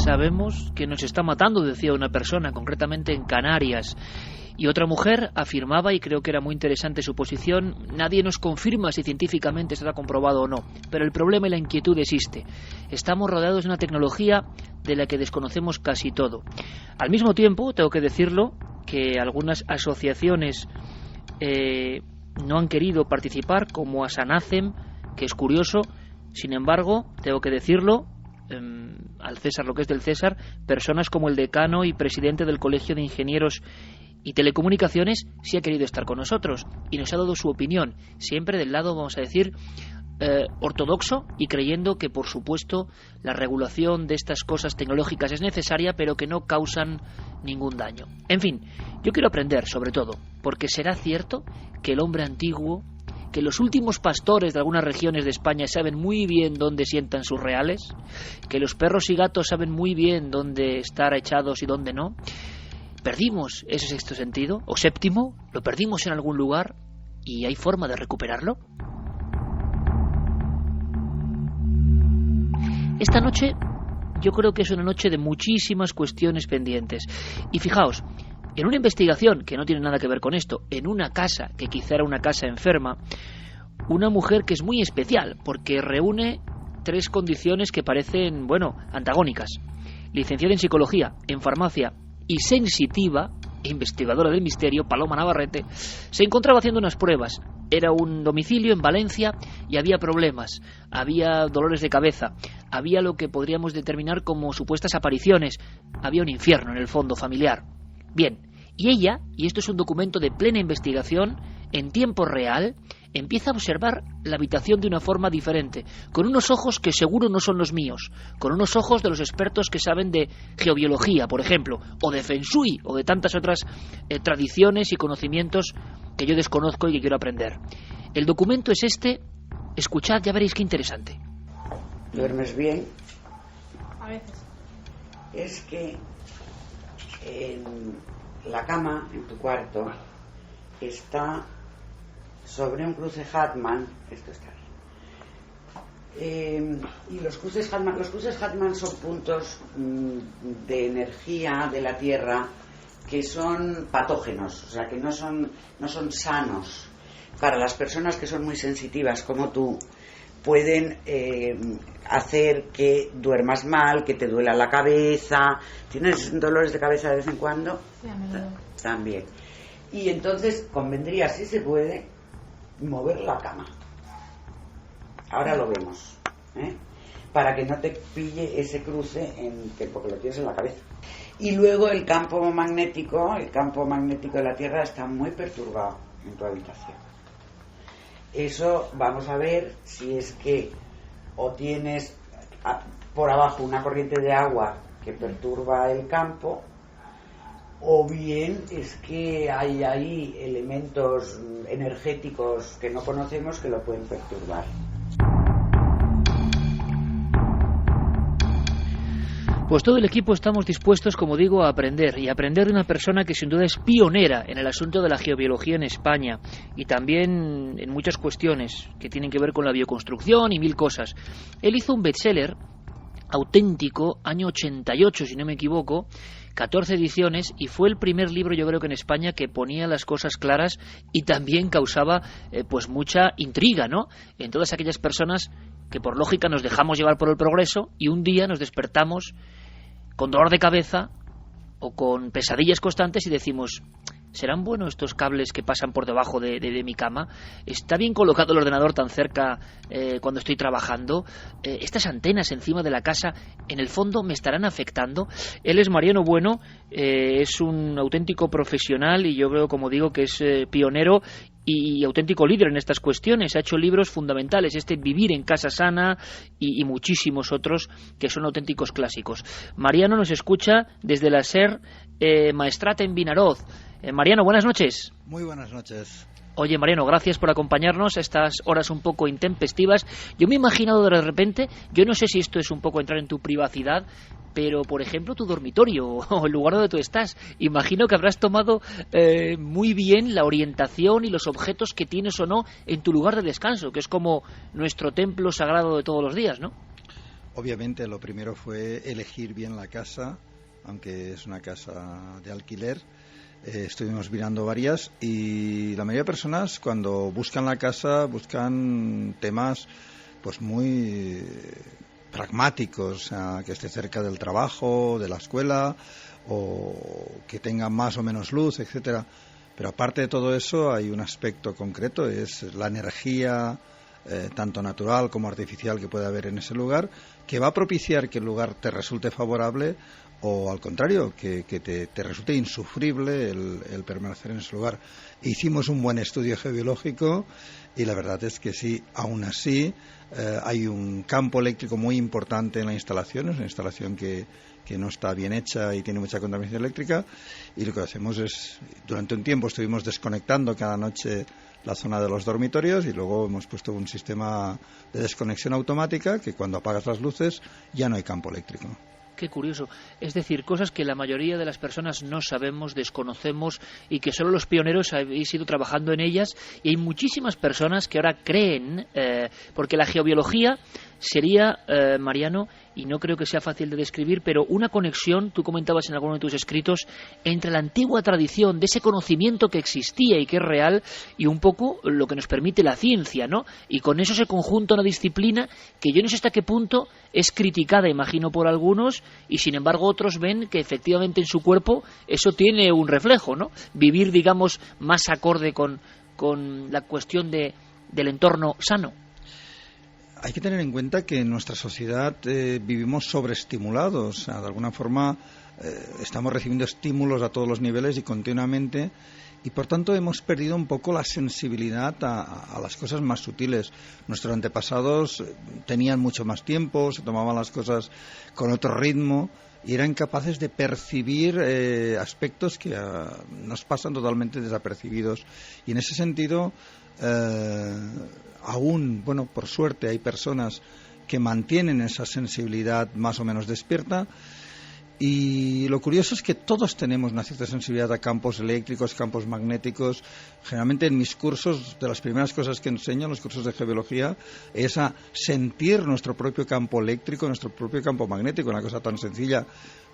sabemos que nos está matando, decía una persona, concretamente en Canarias. Y otra mujer afirmaba, y creo que era muy interesante su posición, nadie nos confirma si científicamente está comprobado o no, pero el problema y la inquietud existe. Estamos rodeados de una tecnología de la que desconocemos casi todo. Al mismo tiempo, tengo que decirlo, que algunas asociaciones no han querido participar, como Asanacem, que es curioso. Sin embargo, tengo que decirlo, al César lo que es del César, personas como el decano y presidente del Colegio de Ingenieros y Telecomunicaciones sí ha querido estar con nosotros y nos ha dado su opinión, siempre del lado, vamos a decir, ortodoxo, y creyendo que, por supuesto, la regulación de estas cosas tecnológicas es necesaria, pero que no causan ningún daño. En fin, yo quiero aprender, sobre todo, porque será cierto que el hombre antiguo, que los últimos pastores de algunas regiones de España saben muy bien dónde sientan sus reales, que los perros y gatos saben muy bien dónde estar echados y dónde no. ¿Perdimos ese sexto sentido? ¿O séptimo? ¿Lo perdimos en algún lugar? ¿Y hay forma de recuperarlo? Esta noche yo creo que es una noche de muchísimas cuestiones pendientes. Y fijaos, en una investigación que no tiene nada que ver con esto, en una casa que quizá era una casa enferma, una mujer que es muy especial porque reúne tres condiciones que parecen, antagónicas. Licenciada en psicología, en farmacia y sensitiva, investigadora del misterio, Paloma Navarrete, se encontraba haciendo unas pruebas. Era un domicilio en Valencia y había problemas, había dolores de cabeza, había lo que podríamos determinar como supuestas apariciones, había un infierno en el fondo familiar. Bien, y ella, y esto es un documento de plena investigación, en tiempo real, empieza a observar la habitación de una forma diferente, con unos ojos que seguro no son los míos, con unos ojos de los expertos que saben de geobiología, por ejemplo, o de Feng Shui, o de tantas otras tradiciones y conocimientos que yo desconozco y que quiero aprender. El documento es este, escuchad, ya veréis qué interesante. ¿Duermes bien? A veces. Es que en la cama, en tu cuarto, está sobre un cruce Hartmann. Esto está bien. Y los cruces Hartmann son puntos de energía de la Tierra que son patógenos, o sea, que no son sanos. Para las personas que son muy sensitivas como tú, pueden hacer que duermas mal, que te duela la cabeza. ¿Tienes dolores de cabeza de vez en cuando? Sí, a menudo. También. Y entonces convendría, si se puede, mover la cama. Ahora lo vemos, para que no te pille ese cruce porque lo tienes en la cabeza. Y luego el campo magnético de la Tierra está muy perturbado en tu habitación. Eso vamos a ver si es que o tienes por abajo una corriente de agua que perturba el campo, o bien es que hay ahí elementos energéticos que no conocemos que lo pueden perturbar. Pues todo el equipo estamos dispuestos, como digo, a aprender, y a aprender de una persona que sin duda es pionera en el asunto de la geobiología en España, y también en muchas cuestiones que tienen que ver con la bioconstrucción y mil cosas. Él hizo un bestseller auténtico, año 88, si no me equivoco, 14 ediciones, y fue el primer libro, yo creo que en España, que ponía las cosas claras y también causaba pues mucha intriga, ¿no?, en todas aquellas personas que por lógica nos dejamos llevar por el progreso y un día nos despertamos con dolor de cabeza o con pesadillas constantes y decimos: ¿serán buenos estos cables que pasan por debajo de mi cama? ¿Está bien colocado el ordenador tan cerca cuando estoy trabajando? ¿Estas antenas encima de la casa, en el fondo, me estarán afectando? Él es Mariano Bueno, es un auténtico profesional y yo creo, como digo, que es pionero y auténtico líder en estas cuestiones. Ha hecho libros fundamentales, Vivir en casa sana y muchísimos otros que son auténticos clásicos. Mariano nos escucha desde la SER Maestrat en Vinaroz. Mariano, buenas noches. Muy buenas noches. Oye, Mariano, gracias por acompañarnos a estas horas un poco intempestivas. Yo me he imaginado de repente, yo no sé si esto es un poco entrar en tu privacidad, pero, por ejemplo, tu dormitorio o el lugar donde tú estás. Imagino que habrás tomado muy bien la orientación y los objetos que tienes o no en tu lugar de descanso, que es como nuestro templo sagrado de todos los días, ¿no? Obviamente lo primero fue elegir bien la casa, aunque es una casa de alquiler. Estuvimos mirando varias y la mayoría de personas cuando buscan la casa buscan temas pues muy pragmáticos, o sea, que esté cerca del trabajo, de la escuela, o que tenga más o menos luz, etcétera. Pero aparte de todo eso hay un aspecto concreto, es la energía tanto natural como artificial que puede haber en ese lugar, que va a propiciar que el lugar te resulte favorable o al contrario, que te resulte insufrible el permanecer en ese lugar. Hicimos un buen estudio geobiológico y la verdad es que sí, aún así hay un campo eléctrico muy importante en la instalación, es una instalación que no está bien hecha y tiene mucha contaminación eléctrica, y lo que hacemos es, durante un tiempo estuvimos desconectando cada noche la zona de los dormitorios y luego hemos puesto un sistema de desconexión automática que cuando apagas las luces ya no hay campo eléctrico. Qué curioso. Es decir, cosas que la mayoría de las personas no sabemos, desconocemos y que solo los pioneros habéis ido trabajando en ellas, y hay muchísimas personas que ahora creen, porque la geobiología sería, Mariano, y no creo que sea fácil de describir, pero una conexión, tú comentabas en alguno de tus escritos, entre la antigua tradición de ese conocimiento que existía y que es real y un poco lo que nos permite la ciencia, ¿no? Y con eso se conjunta una disciplina que yo no sé hasta qué punto es criticada, imagino, por algunos, y sin embargo otros ven que efectivamente en su cuerpo eso tiene un reflejo, ¿no? Vivir, digamos, más acorde con la cuestión del entorno sano. Hay que tener en cuenta que en nuestra sociedad vivimos sobreestimulados, o sea, de alguna forma estamos recibiendo estímulos a todos los niveles y continuamente, y por tanto hemos perdido un poco la sensibilidad a las cosas más sutiles. Nuestros antepasados tenían mucho más tiempo, se tomaban las cosas con otro ritmo y eran capaces de percibir aspectos que nos pasan totalmente desapercibidos, y en ese sentido aún, bueno, por suerte hay personas que mantienen esa sensibilidad más o menos despierta, y lo curioso es que todos tenemos una cierta sensibilidad a campos eléctricos, campos magnéticos. Generalmente en mis cursos, de las primeras cosas que enseño en los cursos de geobiología, es a sentir nuestro propio campo eléctrico, nuestro propio campo magnético, una cosa tan sencilla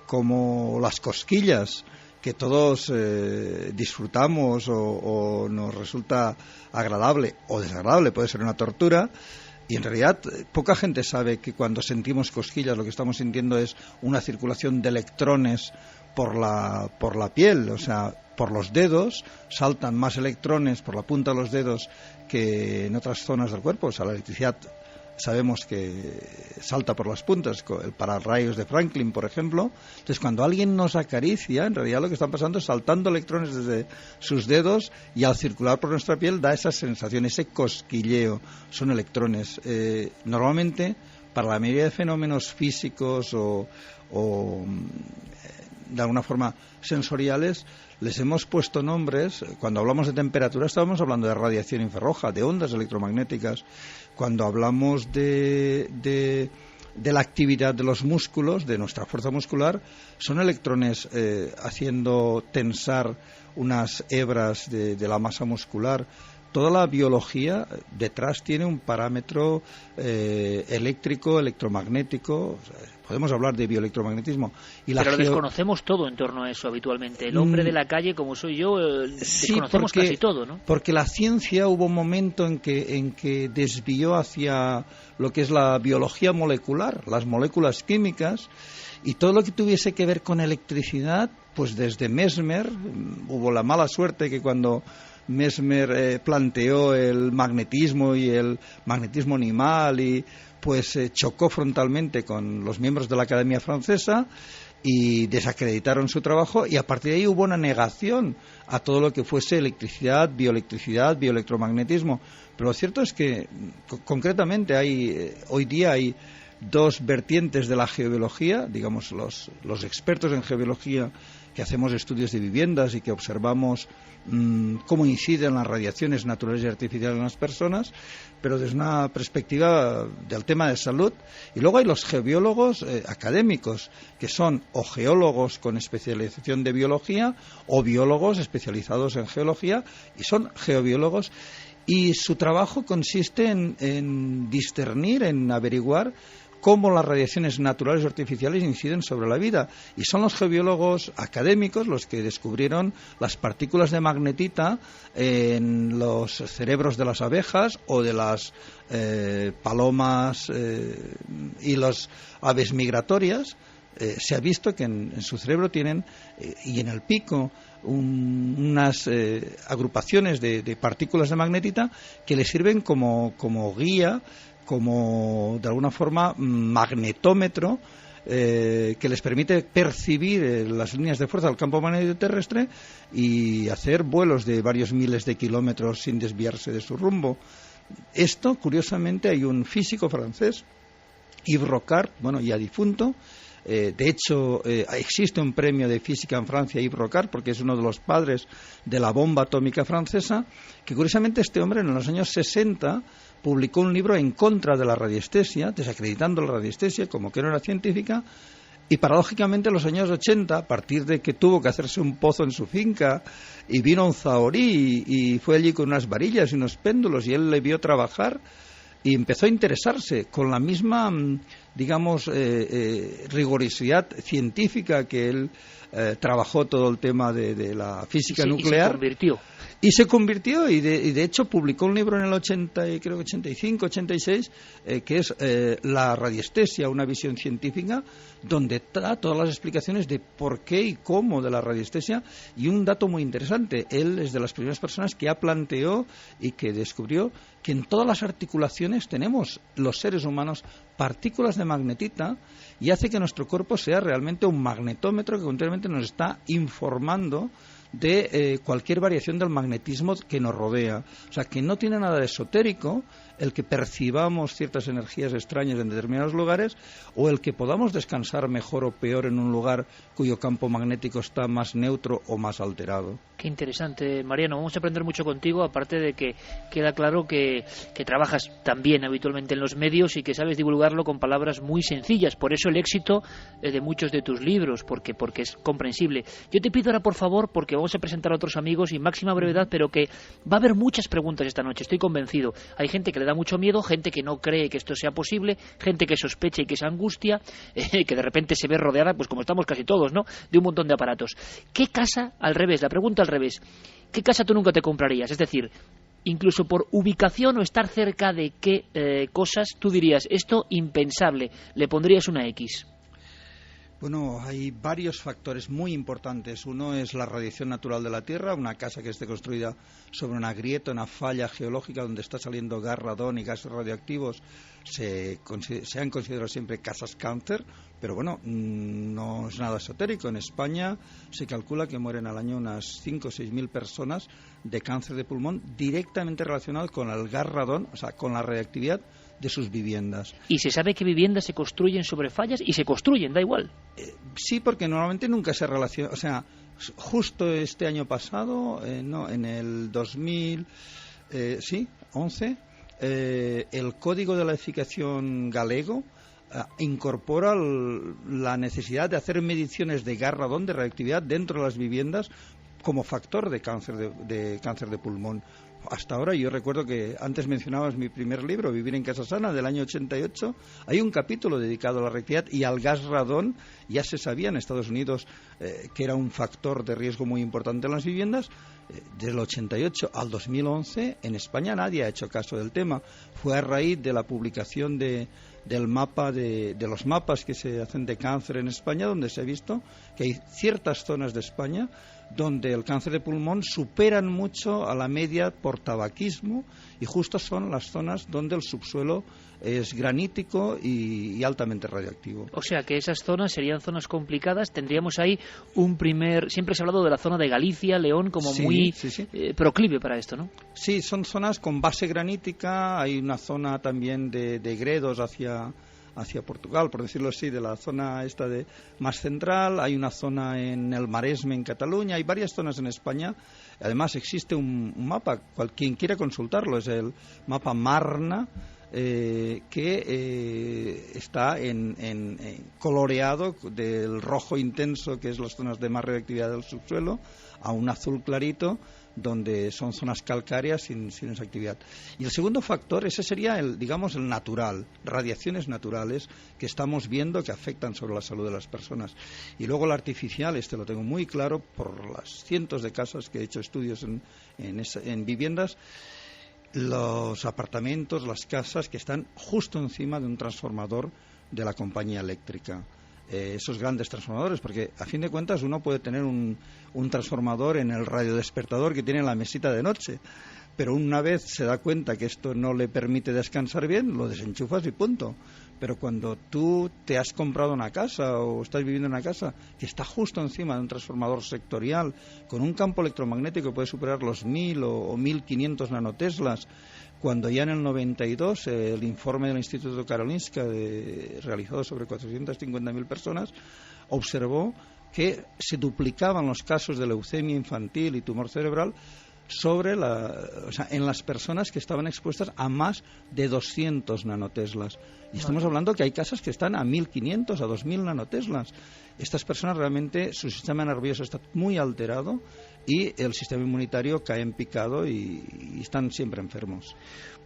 como las cosquillas, que todos disfrutamos o nos resulta agradable o desagradable, puede ser una tortura, y en realidad poca gente sabe que cuando sentimos cosquillas lo que estamos sintiendo es una circulación de electrones por la piel, o sea, por los dedos saltan más electrones por la punta de los dedos que en otras zonas del cuerpo. O sea, la electricidad sabemos que salta por las puntas, el pararrayos de Franklin, por ejemplo. Entonces, cuando alguien nos acaricia, en realidad lo que está pasando es saltando electrones desde sus dedos, y al circular por nuestra piel da esa sensación, ese cosquilleo. Son electrones. Normalmente, para la mayoría de fenómenos físicos o de alguna forma sensoriales, les hemos puesto nombres. Cuando hablamos de temperatura estábamos hablando de radiación infrarroja, de ondas electromagnéticas. Cuando hablamos de la actividad de los músculos, de nuestra fuerza muscular, son electrones haciendo tensar unas hebras de la masa muscular. Toda la biología detrás tiene un parámetro eléctrico, electromagnético. O sea, podemos hablar de bioelectromagnetismo. Pero desconocemos todo en torno a eso habitualmente. El hombre de la calle, como soy yo, desconocemos casi todo, ¿no? Porque la ciencia hubo un momento en que desvió hacia lo que es la biología molecular, las moléculas químicas, y todo lo que tuviese que ver con electricidad, pues desde Mesmer, hubo la mala suerte que cuando Mesmer planteó el magnetismo y el magnetismo animal, y pues chocó frontalmente con los miembros de la Academia Francesa y desacreditaron su trabajo, y a partir de ahí hubo una negación a todo lo que fuese electricidad, bioelectromagnetismo. Pero lo cierto es que concretamente hoy día hay dos vertientes de la geobiología, digamos los expertos en geobiología que hacemos estudios de viviendas y que observamos cómo inciden las radiaciones naturales y artificiales en las personas, pero desde una perspectiva del tema de salud. Y luego hay los geobiólogos académicos, que son o geólogos con especialización de biología o biólogos especializados en geología, y son geobiólogos, y su trabajo consiste en discernir, en averiguar cómo las radiaciones naturales o artificiales inciden sobre la vida. Y son los geobiólogos académicos los que descubrieron las partículas de magnetita en los cerebros de las abejas o de las palomas y las aves migratorias. Se ha visto que en su cerebro tienen, y en el pico, unas agrupaciones de partículas de magnetita que les sirven como guía, como de alguna forma magnetómetro, que les permite percibir las líneas de fuerza del campo magnético terrestre y hacer vuelos de varios miles de kilómetros sin desviarse de su rumbo. Esto, curiosamente, hay un físico francés, Yves Rocard, ya difunto. De hecho, existe un premio de física en Francia, Yves Rocard, porque es uno de los padres de la bomba atómica francesa, que curiosamente este hombre en los años 60 publicó un libro en contra de la radiestesia, desacreditando la radiestesia como que no era científica, y paradójicamente en los años 80, a partir de que tuvo que hacerse un pozo en su finca y vino un zahorí y fue allí con unas varillas y unos péndulos y él le vio trabajar y empezó a interesarse con la misma, digamos, rigurosidad científica que él trabajó todo el tema de la física nuclear. Y se convirtió y de hecho publicó un libro en el 85, 86, que es La radiestesia, una visión científica, donde da todas las explicaciones de por qué y cómo de la radiestesia. Y un dato muy interesante, él es de las primeras personas que planteó y que descubrió que en todas las articulaciones tenemos los seres humanos partículas de magnetita, y hace que nuestro cuerpo sea realmente un magnetómetro que continuamente nos está informando de cualquier variación del magnetismo que nos rodea. O sea, que no tiene nada de esotérico el que percibamos ciertas energías extrañas en determinados lugares, o el que podamos descansar mejor o peor en un lugar cuyo campo magnético está más neutro o más alterado. Qué interesante, Mariano. Vamos a aprender mucho contigo, aparte de que queda claro que trabajas también habitualmente en los medios y que sabes divulgarlo con palabras muy sencillas. Por eso el éxito de muchos de tus libros, porque es comprensible. Yo te pido ahora, por favor, porque vamos a presentar a otros amigos y máxima brevedad, pero que va a haber muchas preguntas esta noche, estoy convencido. Hay gente que le da mucho miedo, gente que no cree que esto sea posible, gente que sospecha y que se angustia, que de repente se ve rodeada, pues como estamos casi todos, ¿no?, de un montón de aparatos. ¿Qué casa, al revés, la pregunta al revés, qué casa tú nunca te comprarías? Es decir, incluso por ubicación o estar cerca de qué cosas tú dirías, esto impensable, le pondrías una X. Bueno, hay varios factores muy importantes. Uno es la radiación natural de la Tierra, una casa que esté construida sobre una grieta, una falla geológica donde está saliendo gas, radón y gases radioactivos. Se han considerado siempre casas cáncer, pero bueno, no es nada esotérico. En España se calcula que mueren al año unas 5 o 6 mil personas de cáncer de pulmón directamente relacionado con el gas radón, o sea, con la radiactividad de sus viviendas. ¿Y se sabe que viviendas se construyen sobre fallas? Y se construyen, da igual. Sí, porque normalmente nunca se relaciona. O sea, justo este año pasado, en el 2011, el Código de la Edificación galego incorpora la necesidad de hacer mediciones de gas radón, de radiactividad dentro de las viviendas como factor de cáncer de pulmón. Hasta ahora, yo recuerdo que antes mencionabas mi primer libro, Vivir en Casa Sana, del año 88. Hay un capítulo dedicado a la radiactividad y al gas radón. Ya se sabía en Estados Unidos que era un factor de riesgo muy importante en las viviendas. Del 88 al 2011, en España nadie ha hecho caso del tema. Fue a raíz de la publicación del mapa de los mapas que se hacen de cáncer en España, donde se ha visto que hay ciertas zonas de España donde el cáncer de pulmón superan mucho a la media por tabaquismo, y justo son las zonas donde el subsuelo es granítico y altamente radioactivo. O sea que esas zonas serían zonas complicadas. Tendríamos ahí siempre se ha hablado de la zona de Galicia, León, como muy proclive para esto, ¿no? Sí, son zonas con base granítica. Hay una zona también de Gredos hacia Portugal, por decirlo así, de la zona esta más central. Hay una zona en el Maresme, en Cataluña. Hay varias zonas en España. Además existe un mapa, quien quiera consultarlo, es el mapa Marna, que está coloreado del rojo intenso, que es las zonas de más radioactividad del subsuelo, a un azul clarito, donde son zonas calcáreas sin esa actividad. Y el segundo factor, ese sería el natural, radiaciones naturales que estamos viendo que afectan sobre la salud de las personas. Y luego el artificial, lo tengo muy claro por las cientos de casas que he hecho estudios en viviendas, los apartamentos, las casas que están justo encima de un transformador de la compañía eléctrica. Esos grandes transformadores, porque a fin de cuentas uno puede tener un transformador en el radiodespertador que tiene en la mesita de noche, pero una vez se da cuenta que esto no le permite descansar bien, lo desenchufas y punto. Pero cuando tú te has comprado una casa o estás viviendo en una casa que está justo encima de un transformador sectorial con un campo electromagnético que puede superar los 1000 o 1500 nanoteslas, cuando ya en el 92 el informe del Instituto Karolinska realizado sobre 450.000 personas observó que se duplicaban los casos de leucemia infantil y tumor cerebral en las personas que estaban expuestas a más de 200 nanoteslas. Y estamos hablando que hay casas que están a 1500, a 2000 nanoteslas. Estas personas realmente, su sistema nervioso está muy alterado y el sistema inmunitario cae en picado y están siempre enfermos.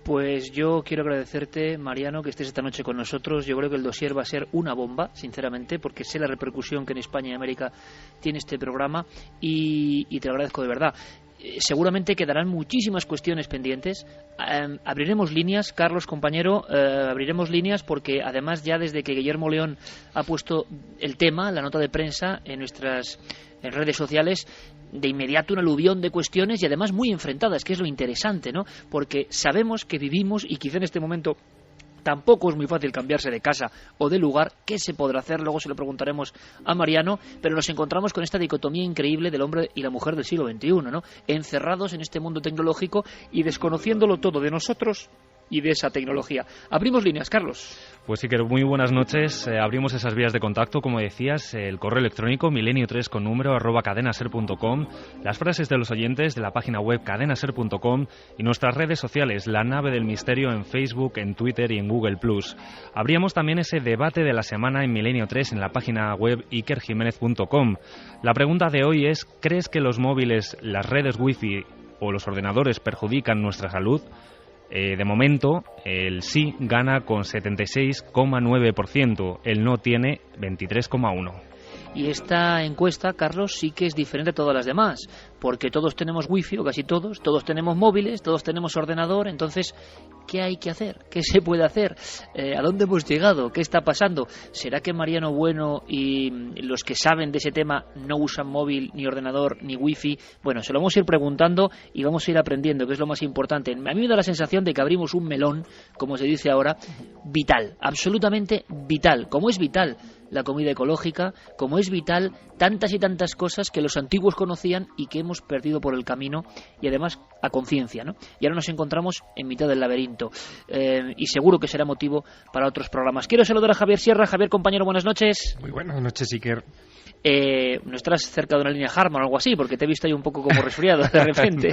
Pues yo quiero agradecerte, Mariano, que estés esta noche con nosotros. Yo creo que el dossier va a ser una bomba, sinceramente, porque sé la repercusión que en España y América tiene este programa y te lo agradezco de verdad. Seguramente quedarán muchísimas cuestiones pendientes. Abriremos líneas, Carlos, compañero, abriremos líneas porque además ya desde que Guillermo León ha puesto el tema, la nota de prensa en nuestras redes sociales, de inmediato un aluvión de cuestiones y además muy enfrentadas, que es lo interesante, ¿no? Porque sabemos que vivimos y quizá en este momento tampoco es muy fácil cambiarse de casa o de lugar. ¿Qué se podrá hacer? Luego se lo preguntaremos a Mariano, pero nos encontramos con esta dicotomía increíble del hombre y la mujer del siglo XXI, ¿no? Encerrados en este mundo tecnológico y desconociéndolo todo de nosotros y de esa tecnología. Abrimos líneas, Carlos. Pues sí, que muy buenas noches. Abrimos esas vías de contacto, como decías, el correo electrónico milenio3 @cadenaser.com, las frases de los oyentes de la página web cadenaser.com y nuestras redes sociales, La Nave del Misterio en Facebook, en Twitter y en Google+. Abríamos también ese debate de la semana en Milenio 3 en la página web ikerjimenez.com. La pregunta de hoy es: ¿crees que los móviles, las redes wifi o los ordenadores perjudican nuestra salud? De momento, el sí gana con 76,9%, el no tiene 23,1%. Y esta encuesta, Carlos, sí que es diferente a todas las demás, porque todos tenemos wifi, o casi todos tenemos móviles, todos tenemos ordenador. Entonces, ¿qué hay que hacer? ¿Qué se puede hacer? ¿A dónde hemos llegado? ¿Qué está pasando? ¿Será que Mariano Bueno y los que saben de ese tema no usan móvil, ni ordenador, ni wifi? Bueno, se lo vamos a ir preguntando y vamos a ir aprendiendo, que es lo más importante. A mí me da la sensación de que abrimos un melón, como se dice ahora, vital, absolutamente vital, como es vital la comida ecológica, como es vital tantas y tantas cosas que los antiguos conocían y que hemos perdido por el camino, y además a conciencia, ¿no? Y ahora nos encontramos en mitad del laberinto, y seguro que será motivo para otros programas. Quiero saludar a Javier Sierra. Javier, compañero, buenas noches. Muy buenas noches, Iker. No estarás cerca de una línea Harman o algo así, porque te he visto ahí un poco como resfriado de repente.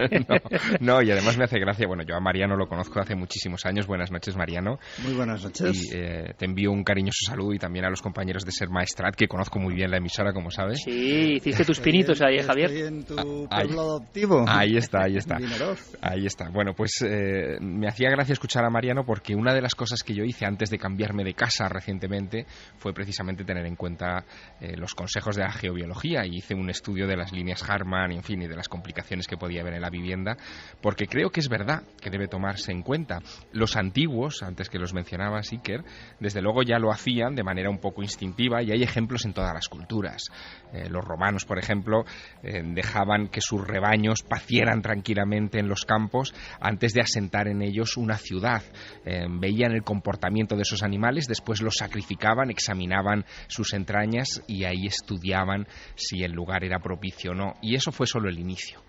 No, y además me hace gracia. Bueno, yo a Mariano lo conozco hace muchísimos años. Buenas noches, Mariano. Muy buenas noches. Y te envío un cariñoso saludo, y también a los compañeros de Ser Maestrat, que conozco muy bien la emisora, como sabes. Sí, hiciste tus pinitos ahí, Javier. Estoy en tu pueblo adoptivo. Ahí está. Ahí está. Bueno, pues me hacía gracia escuchar a Mariano, porque una de las cosas que yo hice antes de cambiarme de casa recientemente fue precisamente tener en cuenta los consejos de la geobiología, y hice un estudio de las líneas Harman, en fin, y de las complicaciones que podía haber en la vivienda, porque creo que es verdad que debe tomarse en cuenta. Los antiguos, antes que los mencionaba Iker, desde luego ya lo hacían de manera un poco instintiva, y hay ejemplos en todas las culturas. Los romanos, por ejemplo, dejaban que sus rebaños pacieran tranquilamente en los campos antes de asentar en ellos una ciudad. Veían el comportamiento de esos animales, después los sacrificaban, examinaban sus entrañas y ahí estudiaban si el lugar era propicio o no. Y eso fue solo el inicio.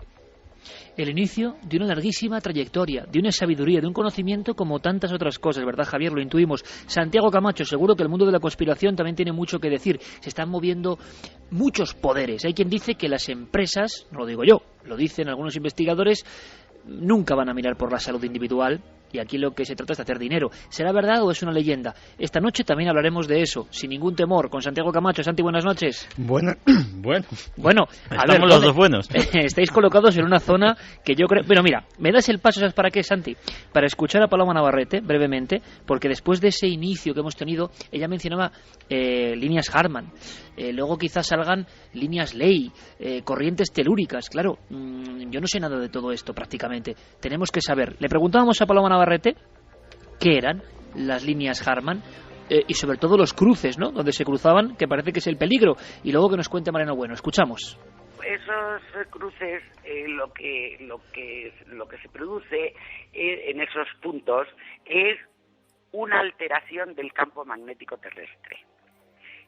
El inicio de una larguísima trayectoria, de una sabiduría, de un conocimiento, como tantas otras cosas, ¿verdad, Javier? Lo intuimos. Santiago Camacho, seguro que el mundo de la conspiración también tiene mucho que decir. Se están moviendo muchos poderes. Hay quien dice que las empresas, no lo digo yo, lo dicen algunos investigadores, nunca van a mirar por la salud individual, y aquí lo que se trata es de hacer dinero. ¿Será verdad o es una leyenda? Esta noche también hablaremos de eso, sin ningún temor, con Santiago Camacho. Santi, buenas noches. Bueno, estamos los dos buenos. Estáis colocados en una zona que yo creo... Bueno, mira, me das el paso, ¿sabes para qué, Santi? Para escuchar a Paloma Navarrete, brevemente, porque después de ese inicio que hemos tenido, ella mencionaba líneas Harman, luego quizás salgan líneas Ley, corrientes telúricas. Claro, yo no sé nada de todo esto prácticamente. Tenemos que saber. Le preguntábamos a Paloma Navarrete qué eran las líneas Harman, y sobre todo los cruces, ¿no?, donde se cruzaban, que parece que es el peligro. Y luego que nos cuente Mariano Bueno. Escuchamos. Esos cruces, lo que se produce en esos puntos es una alteración del campo magnético terrestre.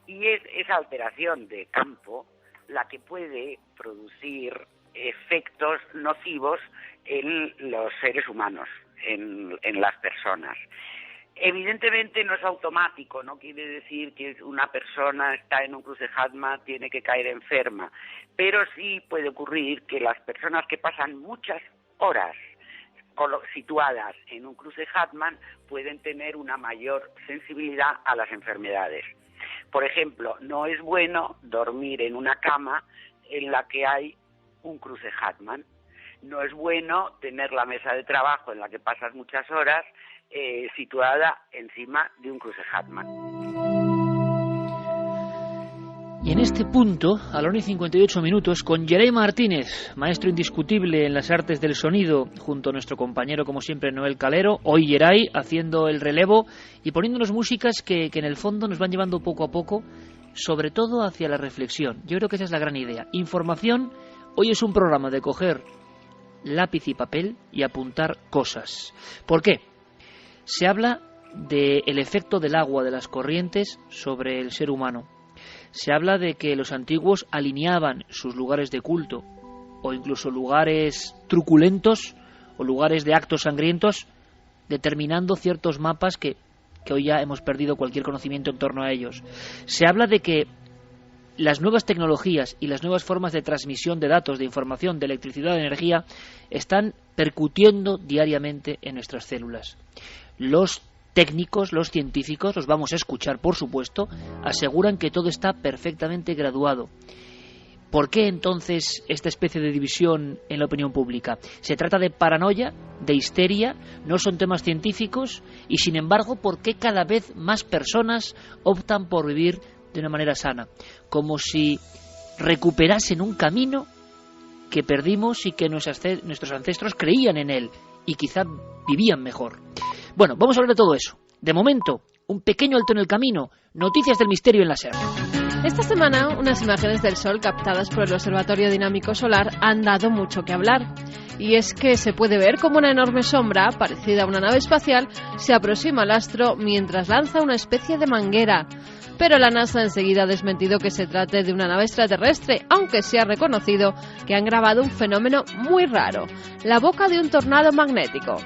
Y es esa alteración de campo la que puede producir efectos nocivos en los seres humanos, en las personas. Evidentemente no es automático, no quiere decir que una persona está en un cruce Harman, tiene que caer enferma, pero sí puede ocurrir que las personas que pasan muchas horas situadas en un cruce Harman pueden tener una mayor sensibilidad a las enfermedades. Por ejemplo, no es bueno dormir en una cama en la que hay un cruce Harman. No es bueno tener la mesa de trabajo en la que pasas muchas horas situada encima de un cruce Harman. Y en este punto, a la 1:58, con Yeray Martínez, maestro indiscutible en las artes del sonido, junto a nuestro compañero, como siempre, Noel Calero, hoy Yeray haciendo el relevo y poniéndonos músicas que en el fondo nos van llevando poco a poco, sobre todo hacia la reflexión. Yo creo que esa es la gran idea. Información, hoy es un programa de coger lápiz y papel y apuntar cosas. ¿Por qué? Se habla del efecto del agua, de las corrientes, sobre el ser humano. Se habla de que los antiguos alineaban sus lugares de culto, o incluso lugares truculentos, o lugares de actos sangrientos, determinando ciertos mapas que hoy ya hemos perdido cualquier conocimiento en torno a ellos. Se habla de que las nuevas tecnologías y las nuevas formas de transmisión de datos, de información, de electricidad, de energía, están percutiendo diariamente en nuestras células. Los técnicos, los científicos, los vamos a escuchar, por supuesto, aseguran que todo está perfectamente graduado. ¿Por qué entonces esta especie de división en la opinión pública? ¿Se trata de paranoia, de histeria? ¿No son temas científicos? Y sin embargo, ¿por qué cada vez más personas optan por vivir de una manera sana? Como si recuperasen un camino que perdimos y que nuestros ancestros creían en él y quizá vivían mejor. Bueno, vamos a hablar de todo eso. De momento, un pequeño alto en el camino. Noticias del misterio en la SER. Esta semana, unas imágenes del Sol captadas por el Observatorio Dinámico Solar han dado mucho que hablar. Y es que se puede ver como una enorme sombra, parecida a una nave espacial, se aproxima al astro mientras lanza una especie de manguera. Pero la NASA enseguida ha desmentido que se trate de una nave extraterrestre, aunque se ha reconocido que han grabado un fenómeno muy raro, la boca de un tornado magnético.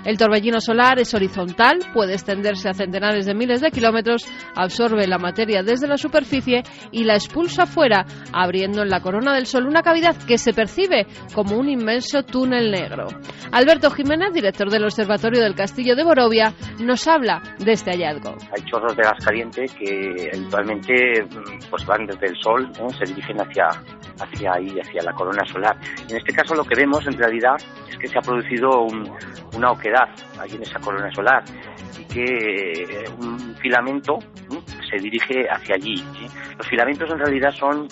El torbellino solar es horizontal, puede extenderse a centenares de miles de kilómetros, absorbe la materia desde la superficie y la expulsa fuera, abriendo en la corona del Sol una cavidad que se percibe como un inmenso túnel negro. Alberto Jiménez, director del Observatorio del Castillo de Borovia, nos habla de este hallazgo. Hay chorros de gas caliente que habitualmente pues van desde el Sol, ¿no? Se dirigen hacia la corona solar. En este caso lo que vemos en realidad es que se ha producido una oquedad allí en esa corona solar y que un filamento se dirige hacia allí, ¿sí? Los filamentos en realidad son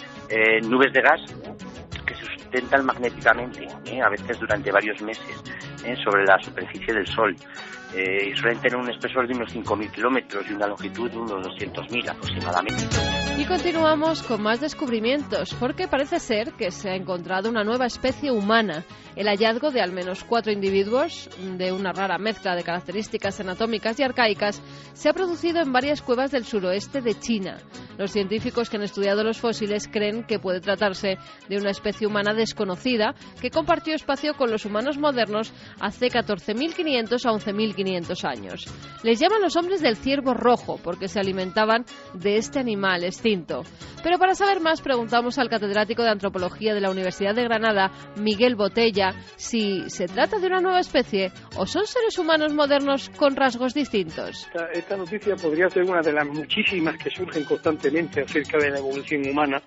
nubes de gas que se sustentan magnéticamente, a veces durante varios meses, sobre la superficie del Sol. Y suelen tener un espesor de unos 5.000 kilómetros y una longitud de unos 200.000 aproximadamente. Y continuamos con más descubrimientos, porque parece ser que se ha encontrado una nueva especie humana. El hallazgo de al menos 4 individuos de una rara mezcla de características anatómicas y arcaicas se ha producido en varias cuevas del suroeste de China. Los científicos que han estudiado los fósiles creen que puede tratarse de una especie humana desconocida que compartió espacio con los humanos modernos hace 14.500 a 11.500 años. Les llaman los hombres del ciervo rojo porque se alimentaban de este animal extinto distinto. Pero para saber más preguntamos al catedrático de Antropología de la Universidad de Granada, Miguel Botella, si se trata de una nueva especie o son seres humanos modernos con rasgos distintos. Esta noticia podría ser una de las muchísimas que surgen constantemente acerca de la evolución humana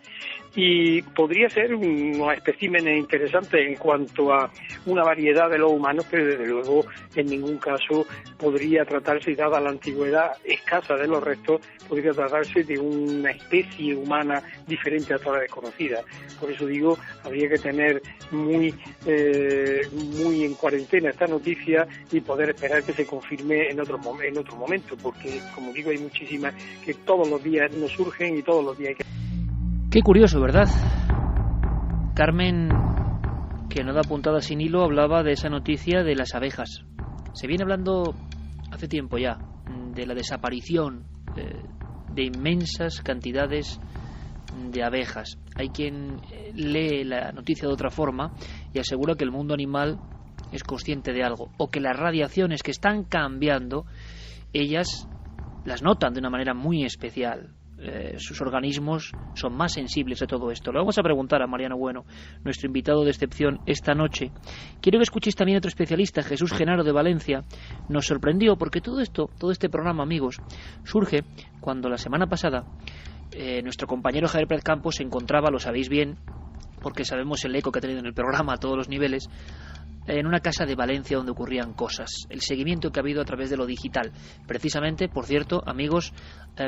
y podría ser unos especímenes interesantes en cuanto a una variedad de los humanos, pero desde luego en ningún caso podría tratarse, dada la antigüedad escasa de los restos, podría tratarse de una especie humana diferente a toda la desconocida. Por eso digo, habría que tener muy en cuarentena esta noticia y poder esperar que se confirme en otro momento, porque como digo, hay muchísimas que todos los días nos surgen y todos los días hay que... Qué curioso, ¿verdad? Carmen, que no da puntada sin hilo, hablaba de esa noticia de las abejas. Se viene hablando hace tiempo ya de la desaparición de inmensas cantidades de abejas. Hay quien lee la noticia de otra forma y asegura que el mundo animal es consciente de algo, o que las radiaciones que están cambiando, ellas las notan de una manera muy especial. Sus organismos son más sensibles a todo esto. Lo vamos a preguntar a Mariano Bueno, nuestro invitado de excepción esta noche. Quiero que escuchéis también a otro especialista, Jesús Genaro de Valencia. Nos sorprendió porque todo este programa, amigos, surge cuando la semana pasada nuestro compañero Javier Pérez Campos se encontraba, lo sabéis bien, porque sabemos el eco que ha tenido en el programa a todos los niveles, en una casa de Valencia donde ocurrían cosas, el seguimiento que ha habido a través de lo digital. Precisamente, por cierto, amigos,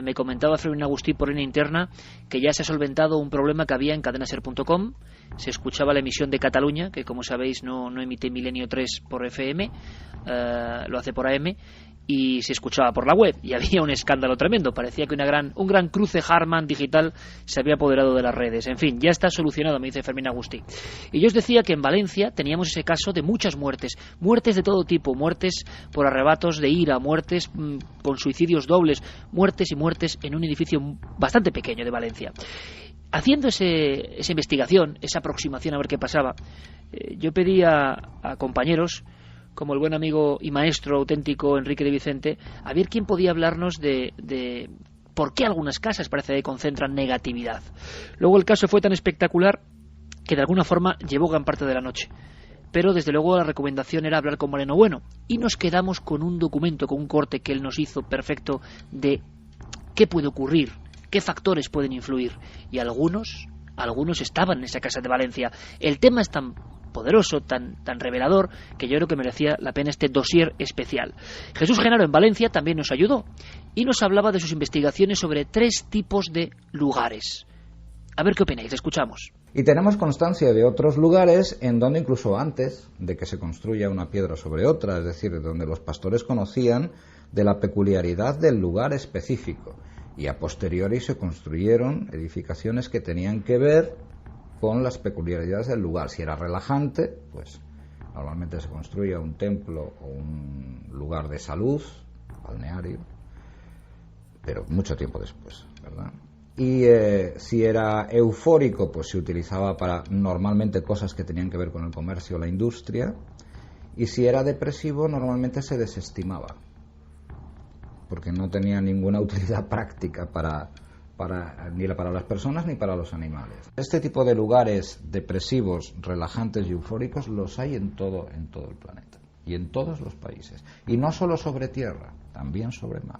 me comentaba Fermín Agustí por línea interna que ya se ha solventado un problema que había en cadenaser.com. Se escuchaba la emisión de Cataluña, que como sabéis no emite Milenio 3 por FM, lo hace por AM, y se escuchaba por la web, y había un escándalo tremendo. Parecía que un gran cruce Harman digital se había apoderado de las redes. En fin, ya está solucionado, me dice Fermín Agustí. Y yo os decía que en Valencia teníamos ese caso de muchas muertes de todo tipo, muertes por arrebatos de ira, muertes con suicidios dobles, muertes y muertes en un edificio bastante pequeño de Valencia. Haciendo esa investigación, esa aproximación a ver qué pasaba, yo pedí a compañeros como el buen amigo y maestro auténtico Enrique de Vicente, a ver quién podía hablarnos de por qué algunas casas parece que concentran negatividad. Luego el caso fue tan espectacular que de alguna forma llevó gran parte de la noche. Pero desde luego la recomendación era hablar con Mariano Bueno. Y nos quedamos con un documento, con un corte que él nos hizo perfecto de qué puede ocurrir, qué factores pueden influir. Y algunos estaban en esa casa de Valencia. El tema es tan poderoso, tan revelador, que yo creo que merecía la pena este dossier especial. Jesús Genaro en Valencia también nos ayudó y nos hablaba de sus investigaciones sobre 3 tipos de lugares. A ver qué opináis, escuchamos. Y tenemos constancia de otros lugares en donde incluso antes de que se construya una piedra sobre otra, es decir, donde los pastores conocían de la peculiaridad del lugar específico y a posteriori se construyeron edificaciones que tenían que ver con las peculiaridades del lugar. Si era relajante, pues normalmente se construía un templo o un lugar de salud, balneario, pero mucho tiempo después, ¿verdad? Y si era eufórico, pues se utilizaba para normalmente cosas que tenían que ver con el comercio o la industria, y si era depresivo normalmente se desestimaba, porque no tenía ninguna utilidad práctica ni para las personas ni para los animales. Este tipo de lugares depresivos, relajantes y eufóricos los hay en todo el planeta y en todos los países, y no solo sobre tierra, también sobre mar.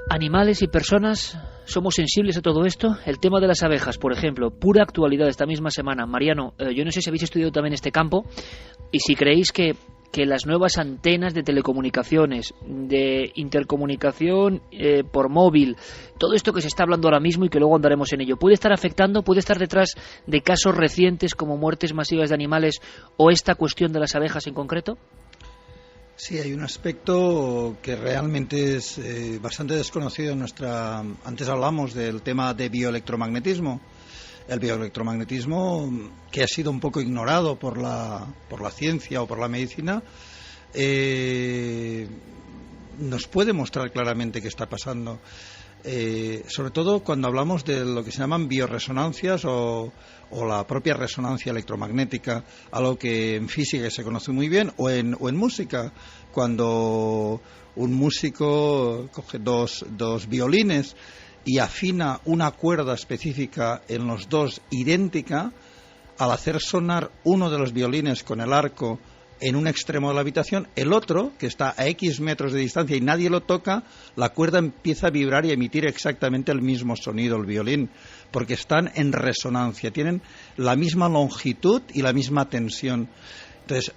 Animales y personas, ¿somos sensibles a todo esto? El tema de las abejas, por ejemplo, pura actualidad esta misma semana. Mariano, yo no sé si habéis estudiado también este campo y si creéis que las nuevas antenas de telecomunicaciones, de intercomunicación por móvil, todo esto que se está hablando ahora mismo y que luego andaremos en ello, ¿puede estar afectando, puede estar detrás de casos recientes como muertes masivas de animales o esta cuestión de las abejas en concreto? Sí, hay un aspecto que realmente es bastante desconocido en nuestra... Antes hablamos del tema de bioelectromagnetismo. El bioelectromagnetismo, que ha sido un poco ignorado por la ciencia o por la medicina, nos puede mostrar claramente qué está pasando. sobre todo cuando hablamos de lo que se llaman bioresonancias o la propia resonancia electromagnética, algo que en física se conoce muy bien, o en música, cuando un músico coge dos violines y afina una cuerda específica en los dos idéntica, al hacer sonar uno de los violines con el arco en un extremo de la habitación, el otro, que está a X metros de distancia y nadie lo toca, la cuerda empieza a vibrar y a emitir exactamente el mismo sonido, el violín, porque están en resonancia, tienen la misma longitud y la misma tensión. Entonces,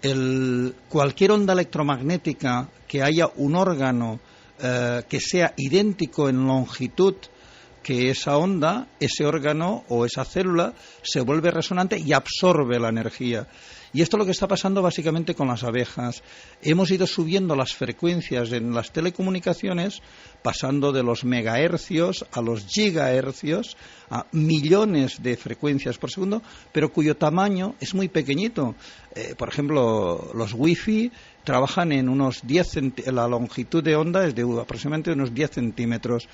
cualquier onda electromagnética que haya un órgano que sea idéntico en longitud que esa onda, ese órgano o esa célula se vuelve resonante y absorbe la energía. Y esto es lo que está pasando básicamente con las abejas. Hemos ido subiendo las frecuencias en las telecomunicaciones, pasando de los megahercios a los gigahercios, a millones de frecuencias por segundo, pero cuyo tamaño es muy pequeñito. Por ejemplo, los wifi trabajan en unos 10 la longitud de onda es de aproximadamente unos 10 centímetros.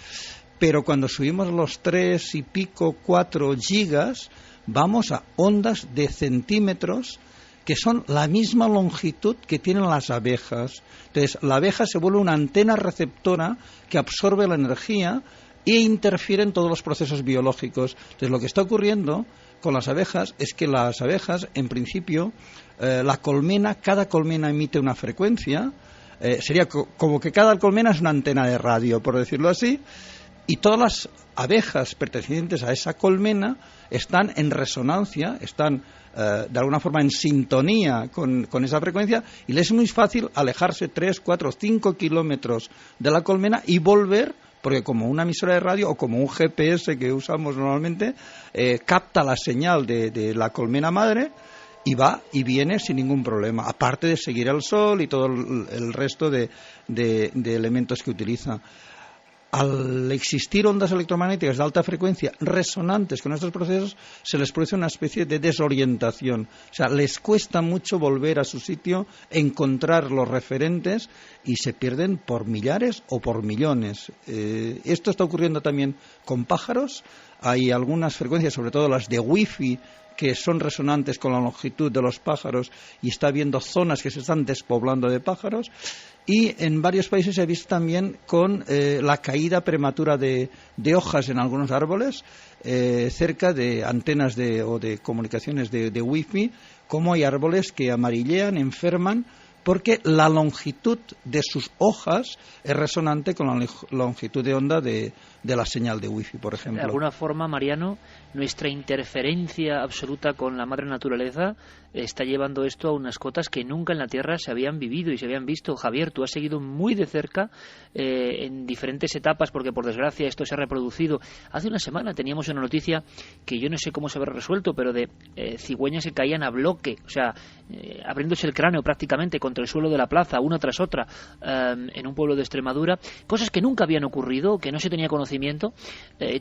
Pero cuando subimos los 3 y pico, 4 gigas, vamos a ondas de centímetros que son la misma longitud que tienen las abejas. Entonces, la abeja se vuelve una antena receptora que absorbe la energía e interfiere en todos los procesos biológicos. Entonces, lo que está ocurriendo con las abejas es que las abejas, en principio, cada colmena emite una frecuencia, sería como que cada colmena es una antena de radio, por decirlo así, y todas las abejas pertenecientes a esa colmena están en resonancia, están de alguna forma en sintonía con esa frecuencia, y les es muy fácil alejarse 3, 4, 5 kilómetros de la colmena y volver, porque como una emisora de radio o como un GPS que usamos normalmente, capta la señal de la colmena madre y va y viene sin ningún problema, aparte de seguir el sol y todo el resto de elementos que utiliza. Al existir ondas electromagnéticas de alta frecuencia resonantes con estos procesos, se les produce una especie de desorientación. O sea, les cuesta mucho volver a su sitio, encontrar los referentes y se pierden por millares o por millones. Esto está ocurriendo también con pájaros. Hay algunas frecuencias, sobre todo las de wifi, que son resonantes con la longitud de los pájaros, y está habiendo zonas que se están despoblando de pájaros. Y en varios países se ha visto también con la caída prematura de hojas en algunos árboles cerca de antenas o de comunicaciones de wifi, como hay árboles que amarillean, enferman, porque la longitud de sus hojas es resonante con la longitud de onda de la señal de wifi, por ejemplo. De alguna forma, Mariano, nuestra interferencia absoluta con la madre naturaleza está llevando esto a unas cotas que nunca en la Tierra se habían vivido y se habían visto. Javier, tú has seguido muy de cerca en diferentes etapas, porque por desgracia esto se ha reproducido. Hace una semana teníamos una noticia que yo no sé cómo se habrá resuelto, pero de cigüeñas que caían a bloque, o sea, abriéndose el cráneo prácticamente contra el suelo de la plaza, una tras otra, en un pueblo de Extremadura, cosas que nunca habían ocurrido, que no se tenía conocimiento.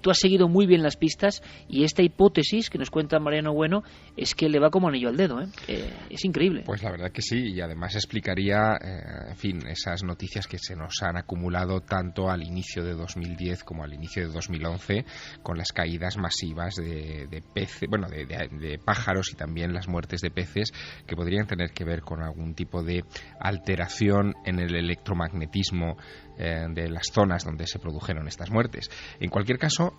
Tú has seguido muy bien las pistas, y esta hipótesis que nos cuenta Mariano Bueno es que le va como anillo al dedo, es increíble. Pues la verdad que sí, y además explicaría, en fin, esas noticias que se nos han acumulado tanto al inicio de 2010 como al inicio de 2011, con las caídas masivas de peces, bueno, de pájaros, y también las muertes de peces, que podrían tener que ver con algún tipo de alteración en el electromagnetismo de las zonas donde se produjeron estas muertes. En cualquier caso,